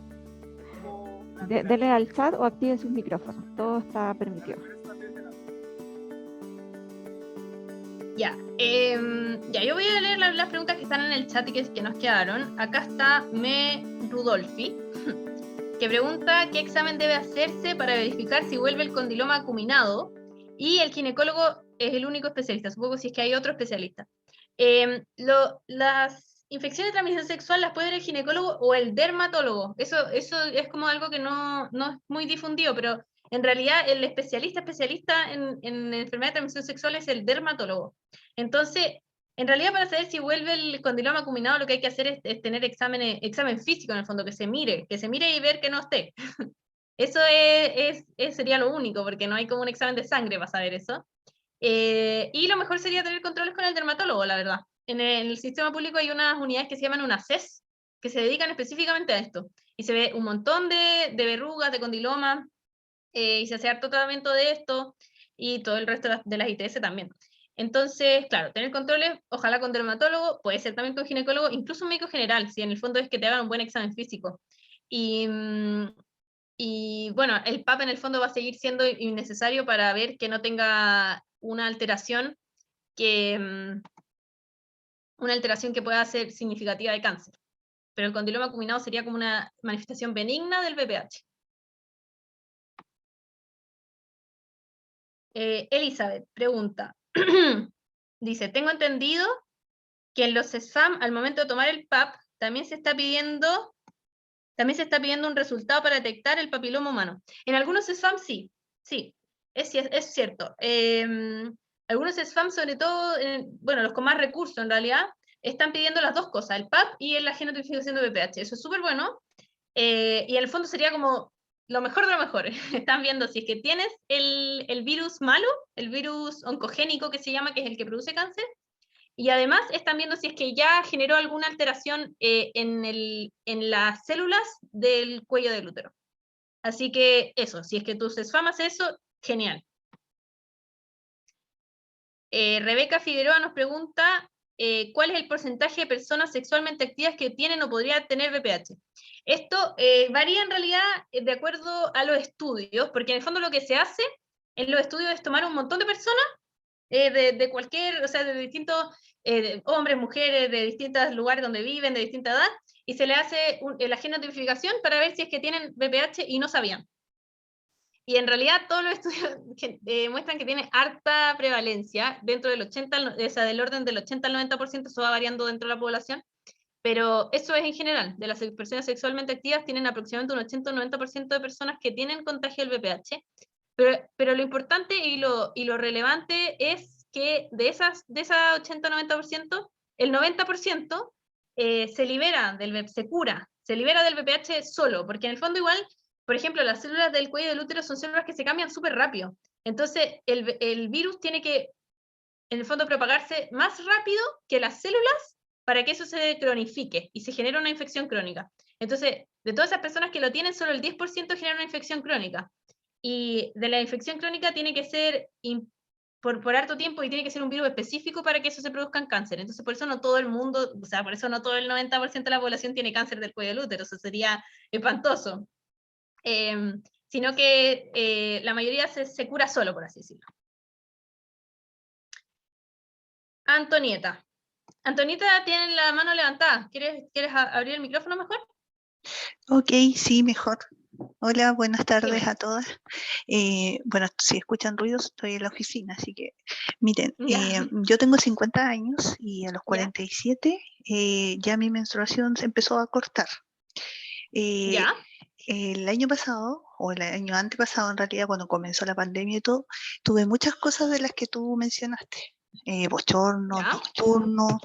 Denle al chat o activen sus micrófonos, todo está permitido. Ya, yo voy a leer las preguntas que están en el chat y que nos quedaron. Acá está Me Rudolfi, que pregunta qué examen debe hacerse para verificar si vuelve el condiloma acuminado, y el ginecólogo es el único especialista, supongo si es que hay otro especialista. Las infecciones de transmisión sexual las puede ver el ginecólogo o el dermatólogo. Eso es como algo que no es muy difundido, pero en realidad el especialista en enfermedad de transmisión sexual es el dermatólogo. Entonces, en realidad, para saber si vuelve el condiloma acuminado, lo que hay que hacer es tener examen físico, en el fondo, que se mire y ver que no esté. Eso sería lo único, porque no hay como un examen de sangre para saber eso. Y lo mejor sería tener controles con el dermatólogo, la verdad. En el sistema público hay unas unidades que se llaman UNACES, que se dedican específicamente a esto. Y se ve un montón de verrugas, de condiloma, y se hace harto tratamiento de esto, y todo el resto de las ITS también. Entonces, claro, tener controles, ojalá con dermatólogo, puede ser también con ginecólogo, incluso un médico general, si en el fondo es que te hagan un buen examen físico. Y bueno, el PAP en el fondo va a seguir siendo innecesario para ver que no tenga una alteración que pueda ser significativa de cáncer. Pero el condiloma acuminado sería como una manifestación benigna del VPH. Elizabeth pregunta, dice, tengo entendido que en los SESFAM, al momento de tomar el PAP, también se está pidiendo un resultado para detectar el papiloma humano. En algunos SESFAM sí, es cierto. Algunos SESFAM, sobre todo, bueno, los con más recursos en realidad, están pidiendo las dos cosas, el PAP y la genotipificación de VPH. Eso es súper bueno, y en el fondo sería como lo mejor de lo mejor. Están viendo si es que tienes el virus malo, el virus oncogénico que se llama, que es el que produce cáncer, y además están viendo si es que ya generó alguna alteración en las células del cuello del útero. Así que eso, si es que tu CESFAM hace eso, genial. Rebeca Figueroa nos pregunta, ¿cuál es el porcentaje de personas sexualmente activas que tienen o podrían tener VPH? Esto varía en realidad de acuerdo a los estudios, porque en el fondo lo que se hace en los estudios es tomar un montón de personas de cualquier, o sea, de distintos hombres, mujeres, de distintos lugares donde viven, de distinta edad, y se le hace la genotipificación para ver si es que tienen VPH y no sabían. Y en realidad todos los estudios muestran que tiene harta prevalencia, dentro del 80, o sea, del orden del 80 al 90%, eso va variando dentro de la población, pero eso es en general, de las personas sexualmente activas tienen aproximadamente un 80 o 90% de personas que tienen contagio del VPH, pero lo importante y lo relevante es que de esa 80-90%, el 90% se libera se cura, se libera del VPH solo, porque en el fondo igual, por ejemplo, las células del cuello del útero son células que se cambian súper rápido. Entonces, el virus tiene que, en el fondo, propagarse más rápido que las células para que eso se cronifique y se genere una infección crónica. Entonces, de todas esas personas que lo tienen, solo el 10% genera una infección crónica. Y de la infección crónica tiene que ser por harto tiempo y tiene que ser un virus específico para que eso se produzca en cáncer. Entonces, por eso no todo el mundo, o sea, por eso no todo el 90% de la población tiene cáncer del cuello del útero, eso sería espantoso. Sino que la mayoría se cura solo, por así decirlo. Antonieta. Antonieta tiene la mano levantada. ¿Quieres abrir el micrófono mejor? Ok, sí, mejor. Hola, buenas tardes Dime. a todas. Bueno, si escuchan ruidos, estoy en la oficina, así que miren, yo tengo 50 años y a los 47 ya mi menstruación se empezó a cortar. ¿Ya? El año pasado, o el año antepasado en realidad, cuando comenzó la pandemia y todo, tuve muchas cosas de las que tú mencionaste. Bochorno, ¿Ya? nocturno,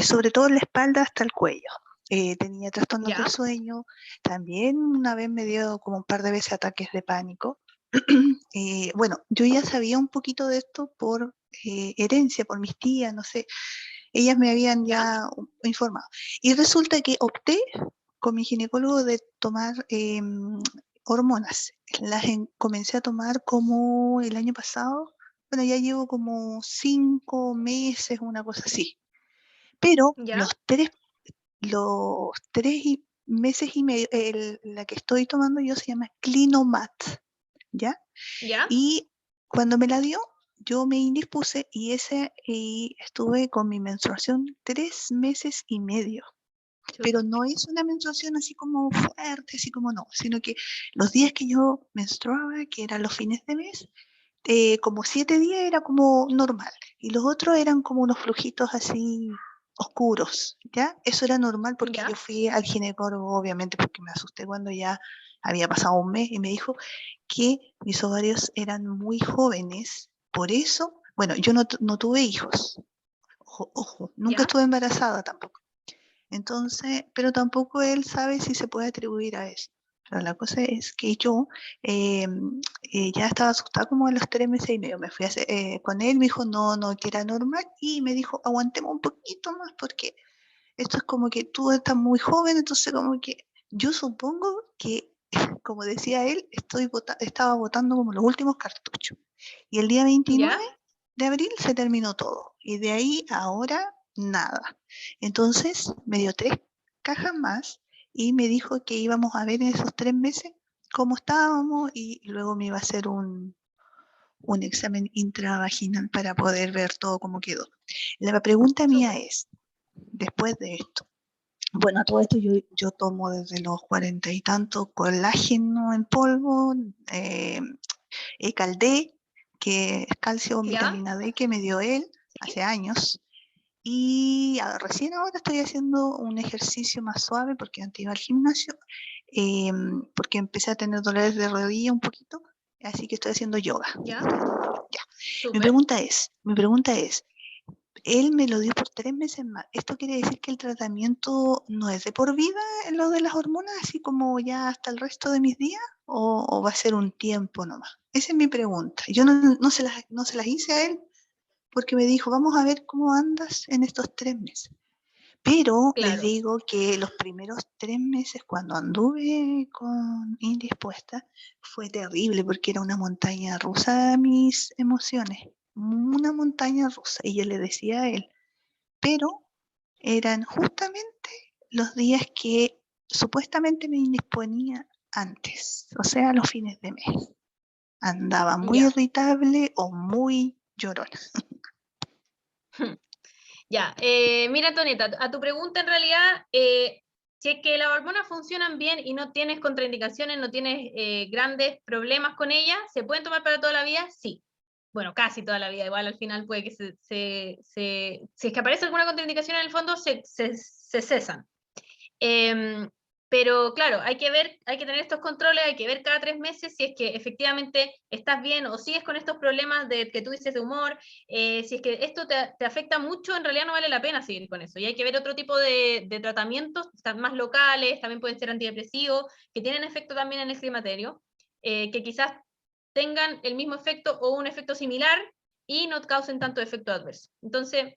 sobre todo en la espalda hasta el cuello. Tenía trastornos ¿Ya? del sueño, también una vez me dio como un par de veces ataques de pánico. Bueno, yo ya sabía un poquito de esto por herencia, por mis tías, no sé, ellas me habían ya informado. Y resulta que opté con mi ginecólogo de tomar hormonas. Comencé a tomar como el año pasado, bueno, ya llevo como 5 meses, una cosa así. Pero ¿Ya? los 3 meses y medio, la que estoy tomando yo se llama Clinomat, ¿ya? ¿Ya? Y cuando me la dio, yo me indispuse y estuve con mi menstruación 3 meses y medio. Pero no es una menstruación así como fuerte, así como no, sino que los días que yo menstruaba, que eran los fines de mes, como 7 días era como normal, y los otros eran como unos flujitos así oscuros, ¿ya? Eso era normal porque ¿Ya? yo fui al ginecólogo, obviamente, porque me asusté cuando ya había pasado un mes y me dijo que mis ovarios eran muy jóvenes, por eso, bueno, yo no tuve hijos, ojo, nunca ¿Ya? estuve embarazada tampoco. Entonces, pero tampoco él sabe si se puede atribuir a eso. Pero la cosa es que yo ya estaba asustada como a los 3 meses y medio. Me fui con él, me dijo no, que era normal y me dijo aguantemos un poquito más porque esto es como que tú estás muy joven, entonces como que yo supongo que, como decía él, estaba botando como los últimos cartuchos. Y el día 29 ¿Ya? de abril se terminó todo. Y de ahí ahora nada. Entonces me dio 3 cajas más y me dijo que íbamos a ver en esos 3 meses cómo estábamos y luego me iba a hacer un examen intravaginal para poder ver todo cómo quedó. La pregunta mía es, después de esto, bueno, todo esto yo tomo desde los 40 y tantos colágeno en polvo, Caldé, que es calcio con ¿Ya? vitamina D que me dio él hace años. Y recién ahora estoy haciendo un ejercicio más suave porque antes iba al gimnasio, porque empecé a tener dolores de rodilla un poquito, así que estoy haciendo yoga. ¿Ya? Ya. Mi Súper. pregunta es, él me lo dio por 3 meses más. ¿Esto quiere decir que el tratamiento no es de por vida en lo de las hormonas, así como ya hasta el resto de mis días? ¿O va a ser un tiempo nomás? Esa es mi pregunta. Yo no se las hice a él porque me dijo, vamos a ver cómo andas en estos 3 meses. Pero les Claro. digo que los primeros 3 meses cuando anduve con indispuesta fue terrible porque era una montaña rusa de mis emociones, una montaña rusa. Y yo le decía a él, pero eran justamente los días que supuestamente me indisponía antes, o sea, los fines de mes. Andaba muy Ya. irritable o muy llorona. Ya, mira, Antonieta, a tu pregunta en realidad, si es que las hormonas funcionan bien y no tienes contraindicaciones, no tienes grandes problemas con ellas, ¿se pueden tomar para toda la vida? Sí. Bueno, casi toda la vida, igual al final puede que si es que aparece alguna contraindicación en el fondo, se cesan. Pero claro, hay que ver, hay que tener estos controles, hay que ver cada 3 meses si es que efectivamente estás bien o sigues con estos problemas de que tú dices de humor, si es que esto te afecta mucho, en realidad no vale la pena seguir con eso. Y hay que ver otro tipo de tratamientos más locales, también pueden ser antidepresivos, que tienen efecto también en el climaterio, que quizás tengan el mismo efecto o un efecto similar y no causen tanto efecto adverso. Entonces,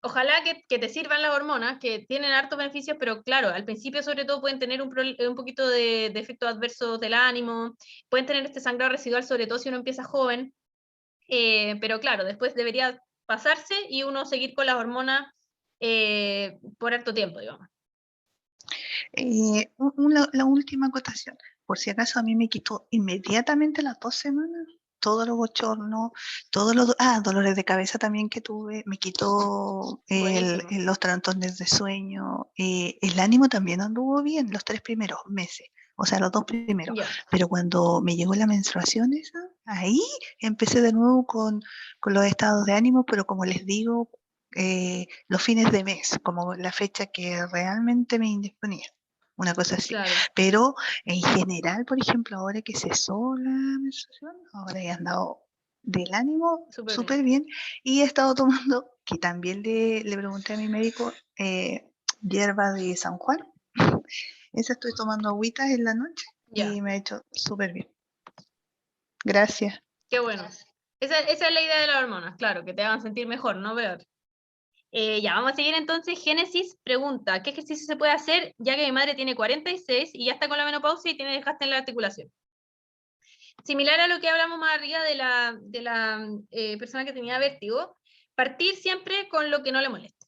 ojalá que te sirvan las hormonas, que tienen hartos beneficios, pero claro, al principio sobre todo pueden tener un poquito de efectos adversos del ánimo, pueden tener este sangrado residual, sobre todo si uno empieza joven, pero claro, después debería pasarse y uno seguir con las hormonas por harto tiempo, digamos. La última acotación, por si acaso a mí me quitó inmediatamente las 2 semanas todos los bochornos, todos los dolores de cabeza también que tuve, me quitó Buenísimo. los trastornos de sueño, el ánimo también anduvo bien los 3 primeros meses, o sea, los 2 primeros, Ya. pero cuando me llegó la menstruación esa, ahí empecé de nuevo con los estados de ánimo, pero como les digo, los fines de mes, como la fecha que realmente me indisponía, una cosa así. Claro. Pero en general, por ejemplo, ahora que cesó la menstruación, ahora he andado del ánimo súper bien y he estado tomando, que también le pregunté a mi médico, hierba de San Juan. Esa estoy tomando agüitas en la noche Ya. y me ha hecho súper bien. Gracias. Qué bueno. Esa es la idea de las hormonas, claro, que te hagan sentir mejor, no peor. Ya, vamos a seguir entonces. Génesis pregunta, ¿qué ejercicio se puede hacer ya que mi madre tiene 46 y ya está con la menopausia y tiene desgaste en la articulación? Similar a lo que hablamos más arriba de la persona que tenía vértigo, partir siempre con lo que no le moleste.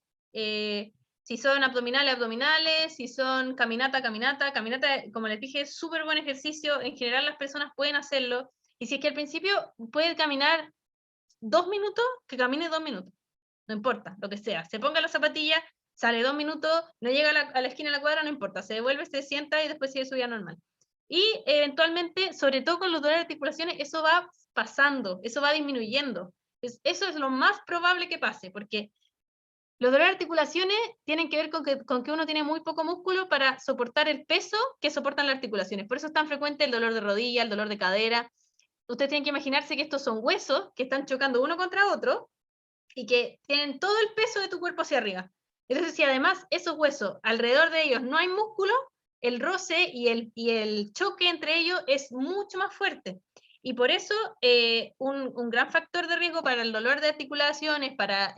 Si son abdominales, abdominales, si son caminata, como les dije, es súper buen ejercicio, en general las personas pueden hacerlo, y si es que al principio puede caminar 2 minutos, que camine 2 minutos, no importa, lo que sea, se ponga las zapatillas, sale 2 minutos, no llega a la esquina de la cuadra, no importa, se devuelve, se sienta y después sigue su vida normal. Y eventualmente, sobre todo con los dolores de articulaciones, eso va pasando, eso va disminuyendo. Eso es lo más probable que pase, porque los dolores de articulaciones tienen que ver con que uno tiene muy poco músculo para soportar el peso que soportan las articulaciones. Por eso es tan frecuente el dolor de rodilla, el dolor de cadera. Ustedes tienen que imaginarse que estos son huesos que están chocando uno contra otro y que tienen todo el peso de tu cuerpo hacia arriba. Entonces, si además esos huesos, alrededor de ellos no hay músculo, el roce y el choque entre ellos es mucho más fuerte. Y por eso un gran factor de riesgo para el dolor de articulaciones, para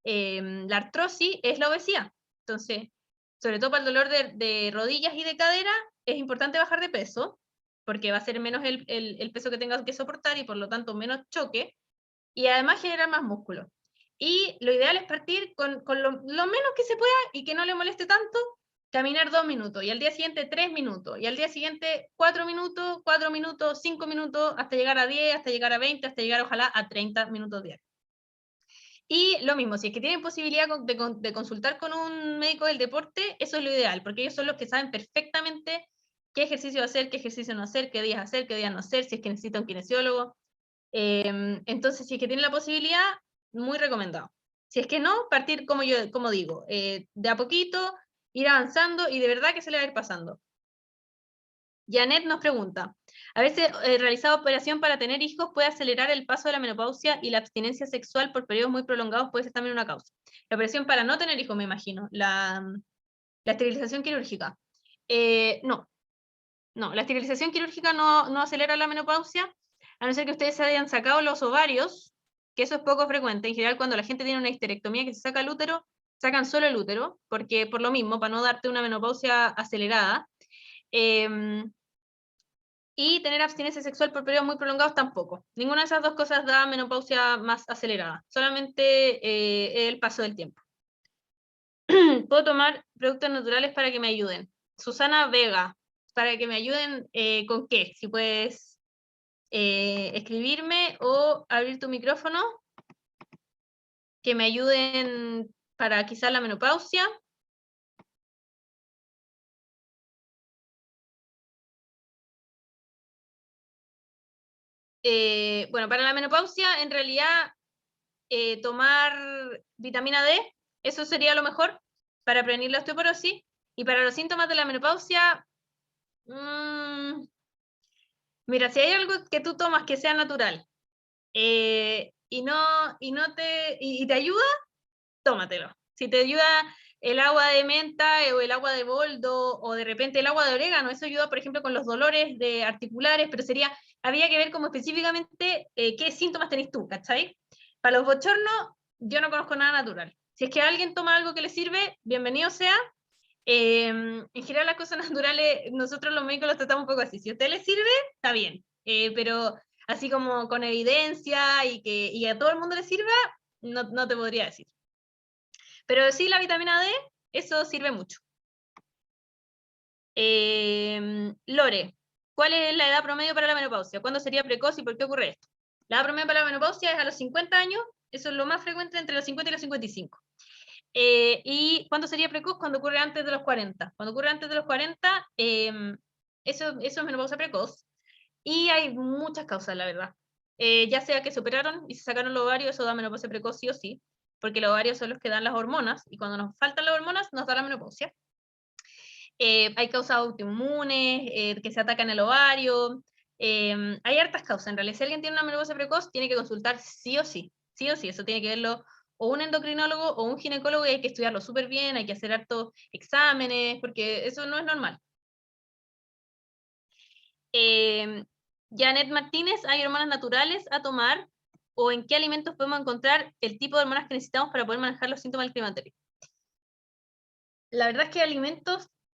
la artrosis, es la obesidad. Entonces, sobre todo para el dolor de rodillas y de cadera, es importante bajar de peso, porque va a ser menos el peso que tengas que soportar y por lo tanto menos choque, y además generar más músculo. Y lo ideal es partir con lo menos que se pueda y que no le moleste tanto, caminar 2 minutos, y al día siguiente 3 minutos, y al día siguiente 4 minutos, 4 minutos, 5 minutos, hasta llegar a 10, hasta llegar a 20, hasta llegar ojalá a 30 minutos diarios. Y lo mismo, si es que tienen posibilidad de consultar con un médico del deporte, eso es lo ideal, porque ellos son los que saben perfectamente qué ejercicio hacer, qué ejercicio no hacer, qué días hacer, qué días no hacer, si es que necesita un kinesiólogo. Entonces, si es que tienen la posibilidad, muy recomendado. Si es que no, partir como digo, de a poquito, ir avanzando y de verdad que se le va a ir pasando. Janet nos pregunta, a veces realizar operación para tener hijos puede acelerar el paso de la menopausia y la abstinencia sexual por periodos muy prolongados puede ser también una causa. La operación para no tener hijos, me imagino, la esterilización quirúrgica. No, la esterilización quirúrgica no acelera la menopausia, a no ser que ustedes se hayan sacado los ovarios, que eso es poco frecuente. En general, cuando la gente tiene una histerectomía que se saca el útero, sacan solo el útero, porque por lo mismo, para no darte una menopausia acelerada, y tener abstinencia sexual por periodos muy prolongados tampoco. Ninguna de esas dos cosas da menopausia más acelerada, solamente el paso del tiempo. Puedo tomar productos naturales para que me ayuden. Susana Vega, para que me ayuden, ¿con qué? Si puedes escribirme o abrir tu micrófono, que me ayuden para quizás la menopausia. Bueno, para la menopausia, en realidad, tomar vitamina D, eso sería lo mejor para prevenir la osteoporosis. Y para los síntomas de la menopausia, mira, si hay algo que tú tomas que sea natural y te ayuda, tómatelo. Si te ayuda el agua de menta o el agua de boldo o de repente el agua de orégano, eso ayuda, por ejemplo, con los dolores de articulares, pero había que ver como específicamente qué síntomas tenés tú, ¿cachai? Para los bochornos, yo no conozco nada natural. Si es que alguien toma algo que le sirve, bienvenido sea. En general las cosas naturales, nosotros los médicos los tratamos un poco así. Si a usted le sirve, está bien. Pero así como con evidencia y a todo el mundo le sirva, no te podría decir. Pero sí, la vitamina D, eso sirve mucho. Lore, ¿cuál es la edad promedio para la menopausia? ¿Cuándo sería precoz y por qué ocurre esto? La edad promedio para la menopausia es a los 50 años, eso es lo más frecuente entre los 50 y los 55. ¿Y cuándo sería precoz? Cuando ocurre antes de los 40. Cuando ocurre antes de los 40, eso es menopausia precoz. Y hay muchas causas, la verdad. Ya sea que se operaron y se sacaron los ovarios, eso da menopausia precoz sí o sí, porque los ovarios son los que dan las hormonas, y cuando nos faltan las hormonas, nos da la menopausia. Hay causas autoinmunes, que se atacan el ovario, hay hartas causas. En realidad, si alguien tiene una menopausia precoz, tiene que consultar sí o sí, eso tiene que verlo o un endocrinólogo o un ginecólogo, y hay que estudiarlo súper bien, hay que hacer hartos exámenes, porque eso no es normal. Janet Martínez, ¿hay hormonas naturales a tomar? ¿O en qué alimentos podemos encontrar el tipo de hormonas que necesitamos para poder manejar los síntomas del climaterio? La verdad es que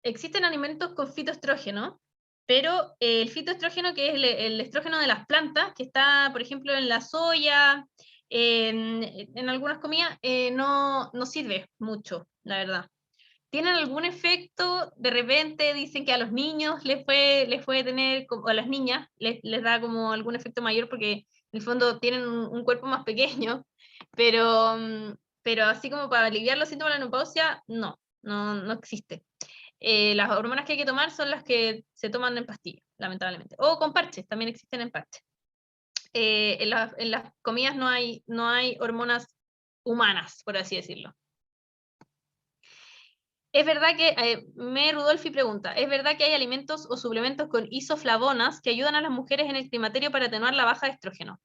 existen alimentos con fitoestrógeno, pero el fitoestrógeno, que es el estrógeno de las plantas, que está, por ejemplo, en la soya, en algunas comidas, no sirve mucho, la verdad. ¿Tienen algún efecto? De repente dicen que a los niños les puede tener, o a las niñas les da como algún efecto mayor porque en el fondo tienen un cuerpo más pequeño, pero así como para aliviar los síntomas de la menopausia, no existe. Las hormonas que hay que tomar son las que se toman en pastillas, lamentablemente. O con parches, también existen en parches. En las comidas no hay hormonas humanas, por así decirlo. Es verdad que, Rudolfi pregunta, ¿es verdad que hay alimentos o suplementos con isoflavonas que ayudan a las mujeres en el climaterio para atenuar la baja de estrógeno?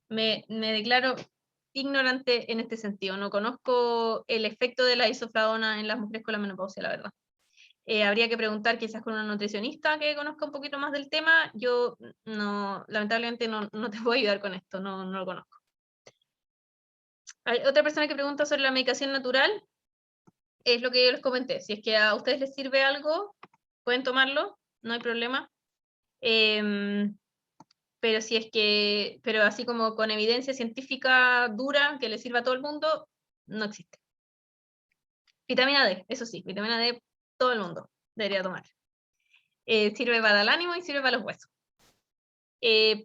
Me declaro ignorante en este sentido, no conozco el efecto de la isoflavona en las mujeres con la menopausia, la verdad. Habría que preguntar quizás con una nutricionista que conozca un poquito más del tema. Yo lamentablemente no te puedo ayudar con esto, no lo conozco. Hay otra persona que pregunta sobre la medicación natural. Es lo que yo les comenté, si es que a ustedes les sirve algo, pueden tomarlo, no hay problema. Pero así como con evidencia científica dura que le sirva a todo el mundo, no existe. Vitamina D, eso sí, vitamina D todo el mundo debería tomar. Sirve para el ánimo y sirve para los huesos.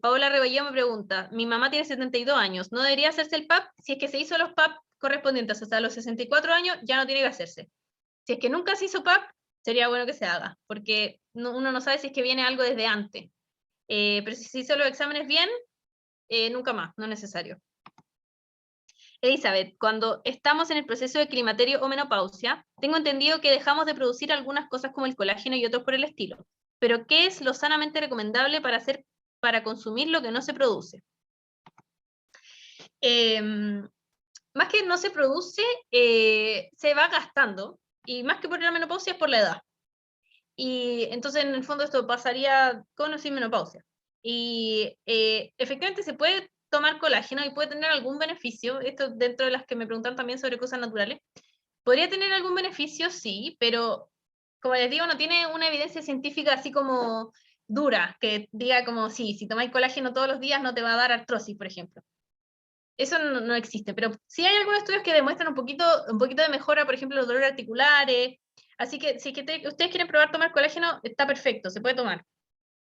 Paola Rebellón me pregunta, mi mamá tiene 72 años, ¿no debería hacerse el PAP? Si es que se hizo los PAP correspondientes hasta los 64 años, ya no tiene que hacerse. Si es que nunca se hizo PAP, sería bueno que se haga, porque uno no sabe si es que viene algo desde antes. Pero si se hizo los exámenes bien, nunca más, no es necesario. Elizabeth, cuando estamos en el proceso de climaterio o menopausia, tengo entendido que dejamos de producir algunas cosas como el colágeno y otros por el estilo. Pero, ¿qué es lo sanamente recomendable para consumir lo que no se produce? Más que no se produce, se va gastando, y más que por la menopausia es por la edad. Y entonces en el fondo esto pasaría con o sin menopausia. Y efectivamente se puede tomar colágeno y puede tener algún beneficio, esto dentro de las que me preguntan también sobre cosas naturales, podría tener algún beneficio, sí, pero como les digo, no tiene una evidencia científica así como dura, que diga como, sí, si tomáis colágeno todos los días no te va a dar artrosis, por ejemplo. Eso no existe, pero sí hay algunos estudios que demuestran un poquito de mejora, por ejemplo, los dolores articulares. Así que si es que ustedes quieren probar tomar colágeno, está perfecto, se puede tomar.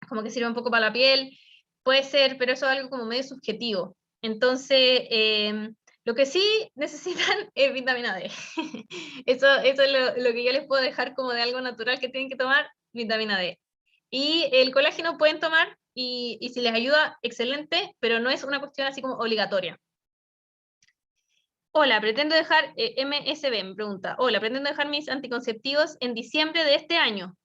Como que sirve un poco para la piel, puede ser, pero eso es algo como medio subjetivo. Entonces, lo que sí necesitan es vitamina D. Eso es lo que yo les puedo dejar como de algo natural que tienen que tomar, vitamina D. Y el colágeno pueden tomar, y si les ayuda, excelente, pero no es una cuestión así como obligatoria. Hola, pretendo dejar, MSB me pregunta, hola, pretendo dejar mis anticonceptivos en diciembre de este año.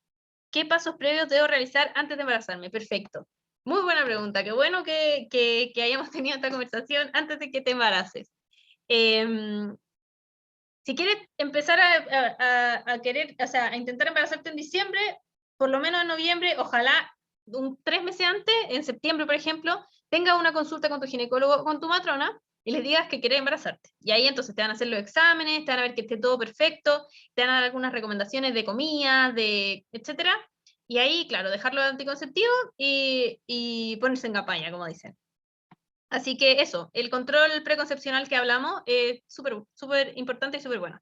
¿Qué pasos previos debo realizar antes de embarazarme? Perfecto. Muy buena pregunta, qué bueno que hayamos tenido esta conversación antes de que te embaraces. Si quieres empezar a querer, o sea, a intentar embarazarte en diciembre, por lo menos en noviembre, ojalá 3 meses antes, en septiembre, por ejemplo, tenga una consulta con tu ginecólogo, con tu matrona, y les digas que quieres embarazarte. Y ahí entonces te van a hacer los exámenes, te van a ver que esté todo perfecto, te van a dar algunas recomendaciones de comida, etcétera. Y ahí, claro, dejarlo de anticonceptivo y ponerse en campaña, como dicen. Así que eso, el control preconcepcional que hablamos es súper importante y súper bueno.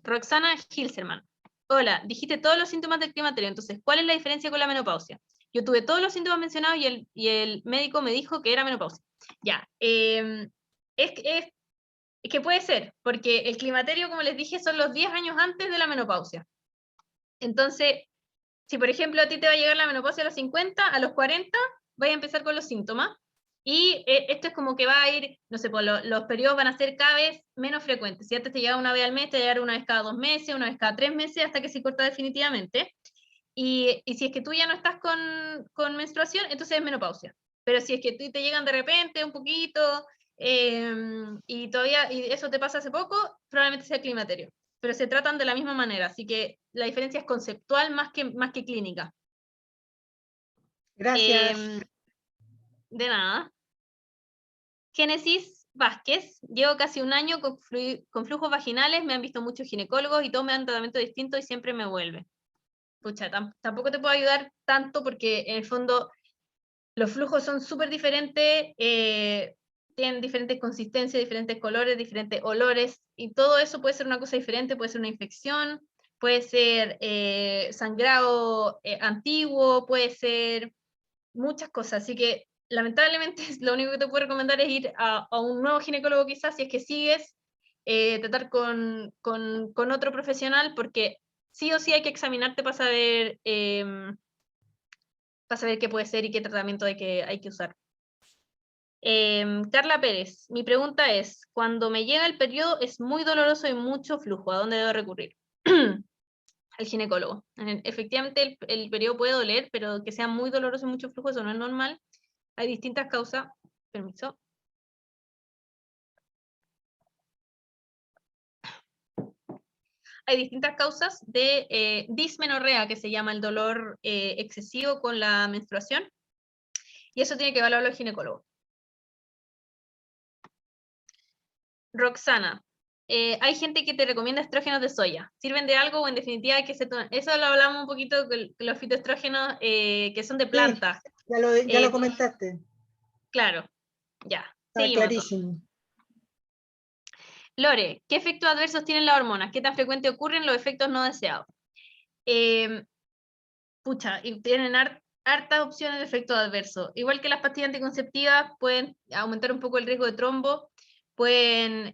Roxana Hilserman. Hola, dijiste todos los síntomas del climaterio, entonces, ¿cuál es la diferencia con la menopausia? Yo tuve todos los síntomas mencionados y el médico me dijo que era menopausia. Ya, es que puede ser, porque el climaterio, como les dije, son los 10 años antes de la menopausia. Entonces, si por ejemplo a ti te va a llegar la menopausia a los 50, a los 40 vas a empezar con los síntomas, y esto es como que va a ir, no sé, pues los periodos van a ser cada vez menos frecuentes. Si antes te llegaba una vez al mes, te llegará una vez cada 2 meses, una vez cada 3 meses, hasta que se corta definitivamente. Y si es que tú ya no estás con menstruación, entonces es menopausia. Pero si es que te llegan de repente un poquito, y eso te pasa hace poco, probablemente sea climaterio. Pero se tratan de la misma manera, así que la diferencia es conceptual más que clínica. Gracias. De nada. Génesis Vázquez, llevo casi un año con flujos vaginales, me han visto muchos ginecólogos y todos me dan tratamiento distinto y siempre me vuelve. Pucha, tampoco te puedo ayudar tanto porque en el fondo los flujos son súper diferentes, tienen diferentes consistencias, diferentes colores, diferentes olores, y todo eso puede ser una cosa diferente, puede ser una infección, puede ser sangrado antiguo, puede ser muchas cosas, así que lamentablemente lo único que te puedo recomendar es ir a un nuevo ginecólogo quizás, si es que sigues, tratar con otro profesional, porque sí o sí hay que examinarte para saber qué puede ser y qué tratamiento hay que usar. Carla Pérez, mi pregunta es, cuando me llega el periodo es muy doloroso y mucho flujo, ¿a dónde debo recurrir? Al ginecólogo. Efectivamente el periodo puede doler, pero que sea muy doloroso y mucho flujo, eso no es normal. Hay distintas causas. Permiso. Hay distintas causas de dismenorrea, que se llama el dolor excesivo con la menstruación, y eso tiene que evaluarlo el ginecólogo. Roxana, hay gente que te recomienda estrógenos de soya. ¿Sirven de algo o en definitiva hay que se toman? Eso lo hablamos un poquito con los fitoestrógenos que son de plantas. Sí, ya lo comentaste. Claro, ya. Está Seguimos. clarísimo. Lore, ¿qué efectos adversos tienen las hormonas? ¿Qué tan frecuente ocurren los efectos no deseados? Y tienen hartas opciones de efectos adversos. Igual que las pastillas anticonceptivas, pueden aumentar un poco el riesgo de trombo, pueden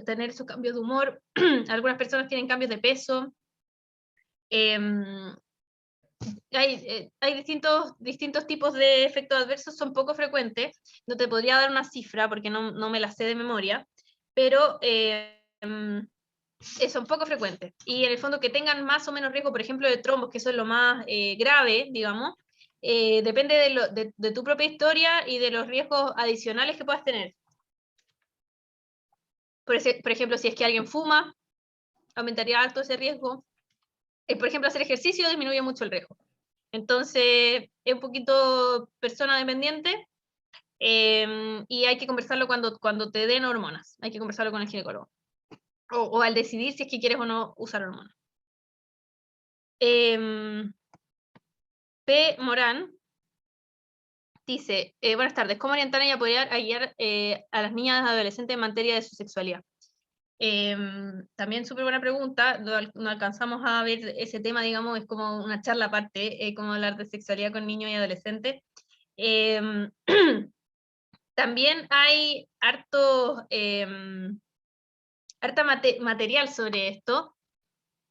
tener sus cambios de humor, algunas personas tienen cambios de peso. Hay distintos tipos de efectos adversos, son poco frecuentes, no te podría dar una cifra porque no me la sé de memoria, pero son poco frecuentes. Y en el fondo que tengan más o menos riesgo, por ejemplo, de trombos, que eso es lo más grave, digamos, depende de tu propia historia y de los riesgos adicionales que puedas tener. Por ejemplo, si es que alguien fuma, aumentaría alto ese riesgo. Por ejemplo, hacer ejercicio disminuye mucho el riesgo. Entonces, es un poquito persona dependiente, Y hay que conversarlo cuando te den hormonas, hay que conversarlo con el ginecólogo. O al decidir si es que quieres o no usar hormonas. P. Morán dice, buenas tardes, ¿cómo orientar y apoyar a guiar a las niñas y adolescentes en materia de su sexualidad? También súper buena pregunta, no alcanzamos a ver ese tema, digamos, es como una charla aparte, como hablar de sexualidad con niños y adolescentes. También hay harta material sobre esto.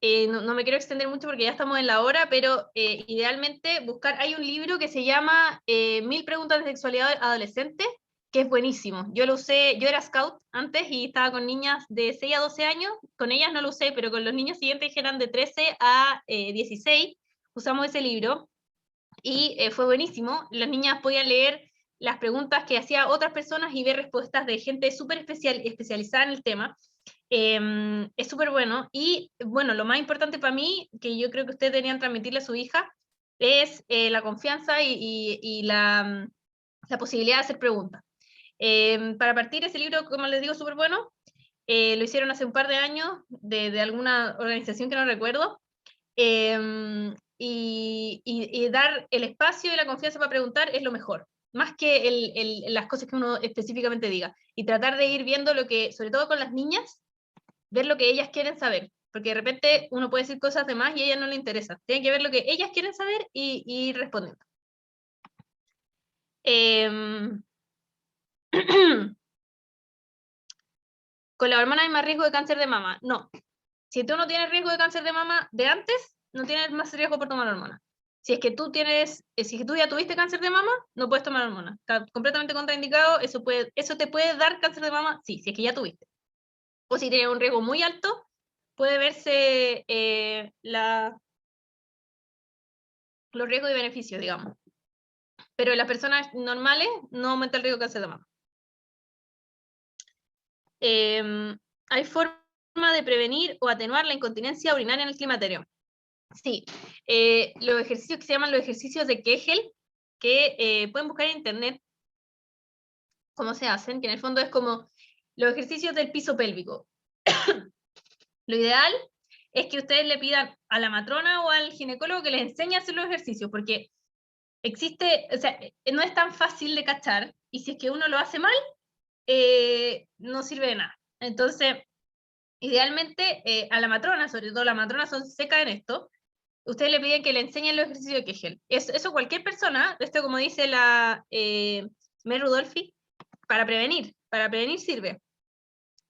No me quiero extender mucho porque ya estamos en la hora, pero idealmente hay un libro que se llama 1000 preguntas de sexualidad adolescente, que es buenísimo. Yo lo usé, yo era scout antes y estaba con niñas de 6 a 12 años, con ellas no lo usé, pero con los niños siguientes que eran de 13 a 16, usamos ese libro y fue buenísimo. Las niñas podían leer las preguntas que hacían otras personas y ver respuestas de gente súper especializada en el tema. Es súper bueno. Y bueno, lo más importante para mí, que yo creo que ustedes deberían transmitirle a su hija, es la confianza y la posibilidad de hacer preguntas. Para partir, ese libro, como les digo, súper bueno. Lo hicieron hace un par de años de alguna organización que no recuerdo. Y dar el espacio y la confianza para preguntar es lo mejor, más que las cosas que uno específicamente diga. Y tratar de ir viendo lo que, sobre todo con las niñas, ver lo que ellas quieren saber, porque de repente uno puede decir cosas de más y a ellas no le interesa. Tienen que ver lo que ellas quieren saber y ir respondiendo. ¿Con la hormona hay más riesgo de cáncer de mama? No. Si tú no tienes riesgo de cáncer de mama de antes, no tienes más riesgo por tomar hormonas. Si es que tú ya tuviste cáncer de mama, no puedes tomar hormonas. Está completamente contraindicado, eso te puede dar cáncer de mama, sí, si es que ya tuviste. O si tienes un riesgo muy alto, puede verse los riesgos y beneficios, digamos. Pero en las personas normales no aumenta el riesgo de cáncer de mama. ¿Hay forma de prevenir o atenuar la incontinencia urinaria en el climaterio? Sí, los ejercicios que se llaman los ejercicios de Kegel, que pueden buscar en internet cómo se hacen, que en el fondo es como los ejercicios del piso pélvico. Lo ideal es que ustedes le pidan a la matrona o al ginecólogo que les enseñe a hacer los ejercicios, porque no es tan fácil de cachar, y si es que uno lo hace mal, no sirve de nada. Entonces, idealmente, a la matrona, sobre todo las matronas son secas en esto, ustedes le piden que le enseñen los ejercicios de Kegel. Eso cualquier persona, esto como dice la Mary Rudolphi, para prevenir sirve.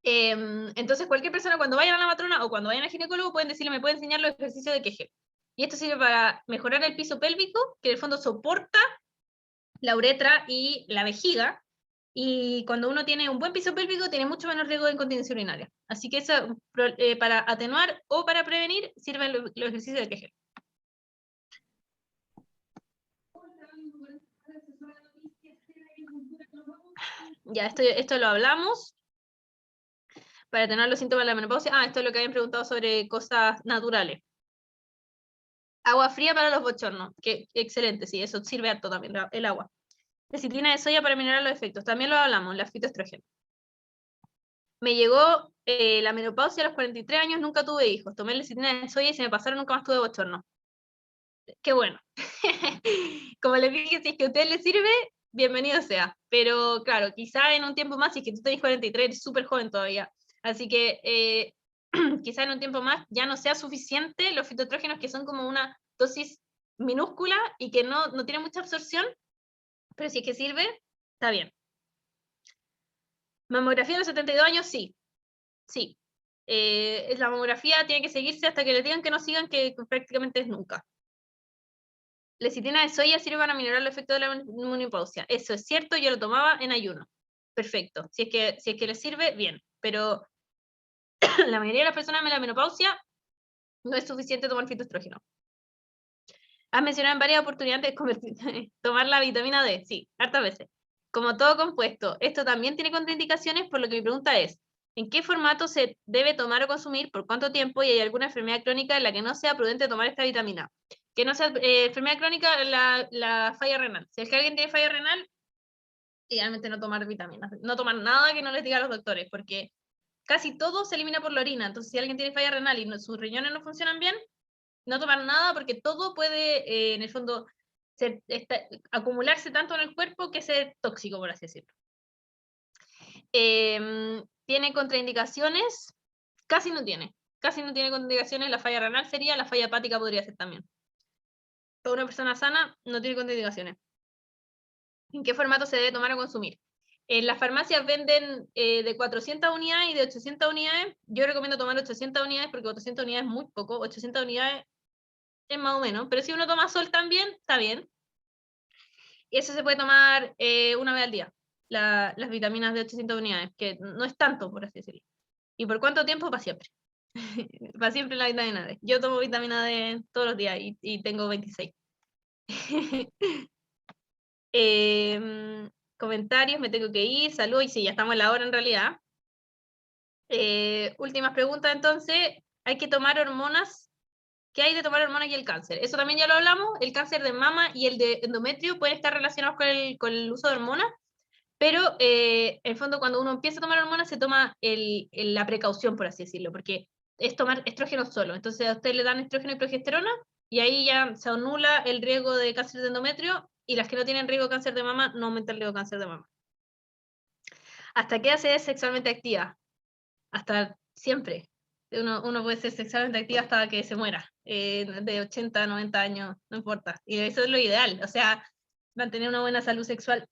Entonces cualquier persona cuando vayan a la matrona o cuando vayan al ginecólogo pueden decirle, me puede enseñar los ejercicios de Kegel. Y esto sirve para mejorar el piso pélvico, que en el fondo soporta la uretra y la vejiga, y cuando uno tiene un buen piso pélvico tiene mucho menos riesgo de incontinencia urinaria. Así que eso, para atenuar o para prevenir, sirven los ejercicios de Kegel. Ya, esto lo hablamos. Para tener los síntomas de la menopausia. Esto es lo que habían preguntado sobre cosas naturales. Agua fría para los bochornos. Que excelente, sí, eso sirve harto también, el agua. Lecitina de soya para minorar los efectos. También lo hablamos, la fitoestrógeno. Me llegó la menopausia a los 43 años, nunca tuve hijos. Tomé lecitina de soya y se me pasaron, nunca más tuve bochorno. Qué bueno. Como les dije, si es que a usted le sirve, bienvenido sea. Pero claro, quizá en un tiempo más, si es que tú tenés 43, eres súper joven todavía. Así que quizá en un tiempo más ya no sea suficiente los fitoestrógenos, que son como una dosis minúscula y que no tiene mucha absorción, pero si es que sirve, está bien. ¿Mamografía a los 72 años? Sí. Sí. La mamografía tiene que seguirse hasta que les digan que no sigan, que prácticamente es nunca. Lecitina de soya sirve para minorar el efecto de la menopausia. Eso es cierto, yo lo tomaba en ayuno. Perfecto. Si es que les sirve, bien. Pero la mayoría de las personas en la menopausia no es suficiente tomar fitoestrógeno. Has mencionado en varias oportunidades tomar la vitamina D. Sí, hartas veces. Como todo compuesto, esto también tiene contraindicaciones, por lo que mi pregunta es, ¿en qué formato se debe tomar o consumir? ¿Por cuánto tiempo? ¿Y hay alguna enfermedad crónica en la que no sea prudente tomar esta vitamina? Que no sea enfermedad crónica, la falla renal. Si es que alguien tiene falla renal, idealmente no tomar vitaminas, no tomar nada que no les digan los doctores, porque casi todo se elimina por la orina. Entonces, si alguien tiene falla renal y sus riñones no funcionan bien, no tomar nada porque todo puede, en el fondo, acumularse tanto en el cuerpo que ser tóxico, por así decirlo. ¿Tiene contraindicaciones? Casi no tiene contraindicaciones. La falla renal sería, la falla hepática podría ser también. Para una persona sana no tiene contraindicaciones. ¿En qué formato se debe tomar o consumir? En las farmacias venden de 400 unidades y de 800 unidades. Yo recomiendo tomar 800 unidades porque 400 unidades es muy poco. 800 unidades es más o menos. Pero si uno toma sol también, está bien. Y eso se puede tomar una vez al día. Las vitaminas de 800 unidades, que no es tanto, por así decirlo. ¿Y por cuánto tiempo? Para siempre. Para siempre la vitamina D. Yo tomo vitamina D todos los días y tengo 26. Comentarios, me tengo que ir, salud, y sí, ya estamos en la hora en realidad. Últimas preguntas entonces, ¿hay que tomar hormonas? ¿Qué hay de tomar hormonas y el cáncer? Eso también ya lo hablamos, el cáncer de mama y el de endometrio pueden estar relacionados con el uso de hormonas, pero en el fondo cuando uno empieza a tomar hormonas se toma la precaución, por así decirlo, porque es tomar estrógeno solo, entonces a usted le dan estrógeno y progesterona, y ahí ya se anula el riesgo de cáncer de endometrio, y las que no tienen riesgo de cáncer de mama no aumenta el riesgo de cáncer de mama. ¿Hasta qué edad se es sexualmente activa? Hasta siempre. Uno puede ser sexualmente activa hasta que se muera, de 80, 90 años, no importa. Y eso es lo ideal, o sea, mantener una buena salud sexual.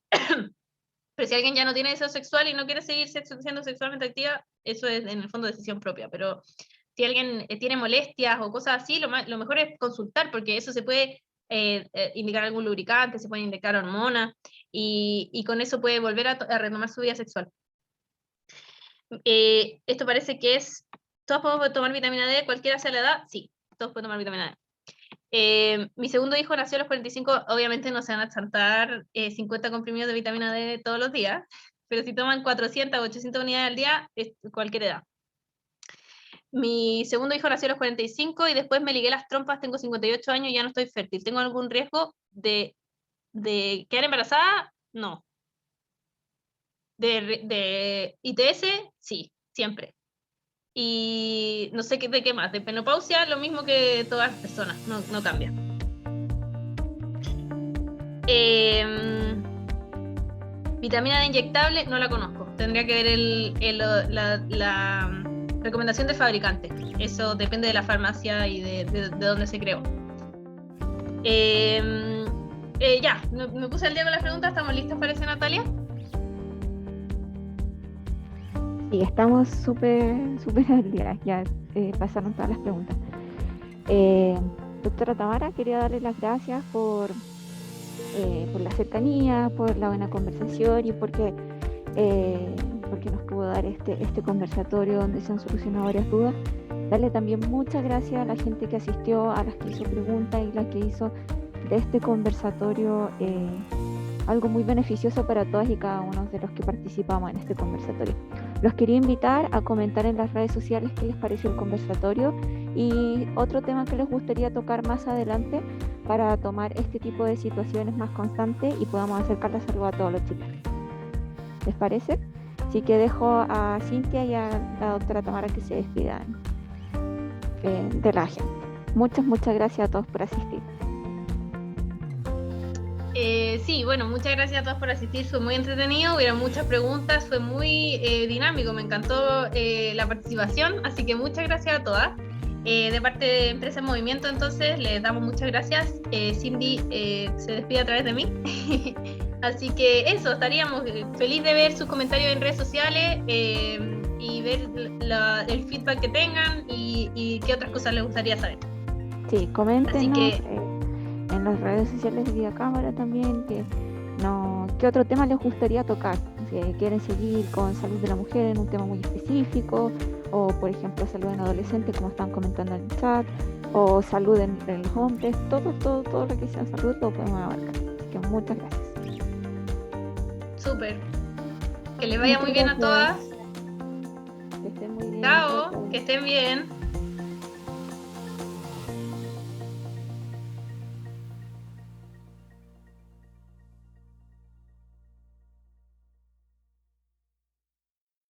Pero si alguien ya no tiene deseo sexual y no quiere seguir siendo sexualmente activa, eso es en el fondo decisión propia. Pero si alguien tiene molestias o cosas así, lo mejor es consultar, porque eso se puede indicar algún lubricante, se puede indicar hormonas, y con eso puede volver a retomar su vida sexual. Esto parece que es, ¿todos podemos tomar vitamina D, cualquiera sea la edad? Sí, todos pueden tomar vitamina D. Mi segundo hijo nació a los 45, obviamente no se van a chantar 50 comprimidos de vitamina D todos los días, pero si toman 400 o 800 unidades al día, es cualquier edad. Mi segundo hijo nació a los 45 y después me ligué las trompas, tengo 58 años y ya no estoy fértil. ¿Tengo algún riesgo de quedar embarazada? No. ¿De ITS? Sí, siempre. Y no sé de qué más. De menopausia, lo mismo que todas las personas, no cambia. Vitamina D inyectable, no la conozco. Tendría que ver la recomendación del fabricante. Eso depende de la farmacia y de dónde se creó. Ya, me puse al día con las preguntas. ¿Estamos listos para eso, Natalia? Sí, estamos súper al día. Ya pasaron todas las preguntas. Doctora Tamara, quería darle las gracias por la cercanía, por la buena conversación y porque nos pudo dar este conversatorio donde se han solucionado varias dudas. Darle también muchas gracias a la gente que asistió, a las que hizo preguntas y las que hizo de este conversatorio algo muy beneficioso para todas y cada uno de los que participamos en este conversatorio. Los quería invitar a comentar en las redes sociales qué les pareció el conversatorio y otro tema que les gustaría tocar más adelante para tomar este tipo de situaciones más constantes y podamos acercar la salud a todos los chilenos. ¿Les parece? Así que dejo a Cintia y a la doctora Tamara que se despidan de la gente. Muchas gracias a todos por asistir. Sí, bueno, muchas gracias a todos por asistir, fue muy entretenido, hubieron muchas preguntas, fue muy dinámico, me encantó la participación, así que muchas gracias a todas. De parte de Empresa en Movimiento, entonces, les damos muchas gracias. Cindy se despide a través de mí. Así que eso, estaríamos feliz de ver sus comentarios en redes sociales y ver el feedback que tengan y qué otras cosas les gustaría saber. Sí, coméntenos. Así que en las redes sociales de Vía Cámara también, ¿qué otro tema les gustaría tocar? Si quieren seguir con salud de la mujer en un tema muy específico, o por ejemplo salud en adolescentes, como están comentando en el chat, o salud en los hombres, todo lo que sea salud lo podemos abarcar. Así que muchas gracias. Súper. Que les vaya muy bien a todas. Que estén muy bien. Chao, que estén bien.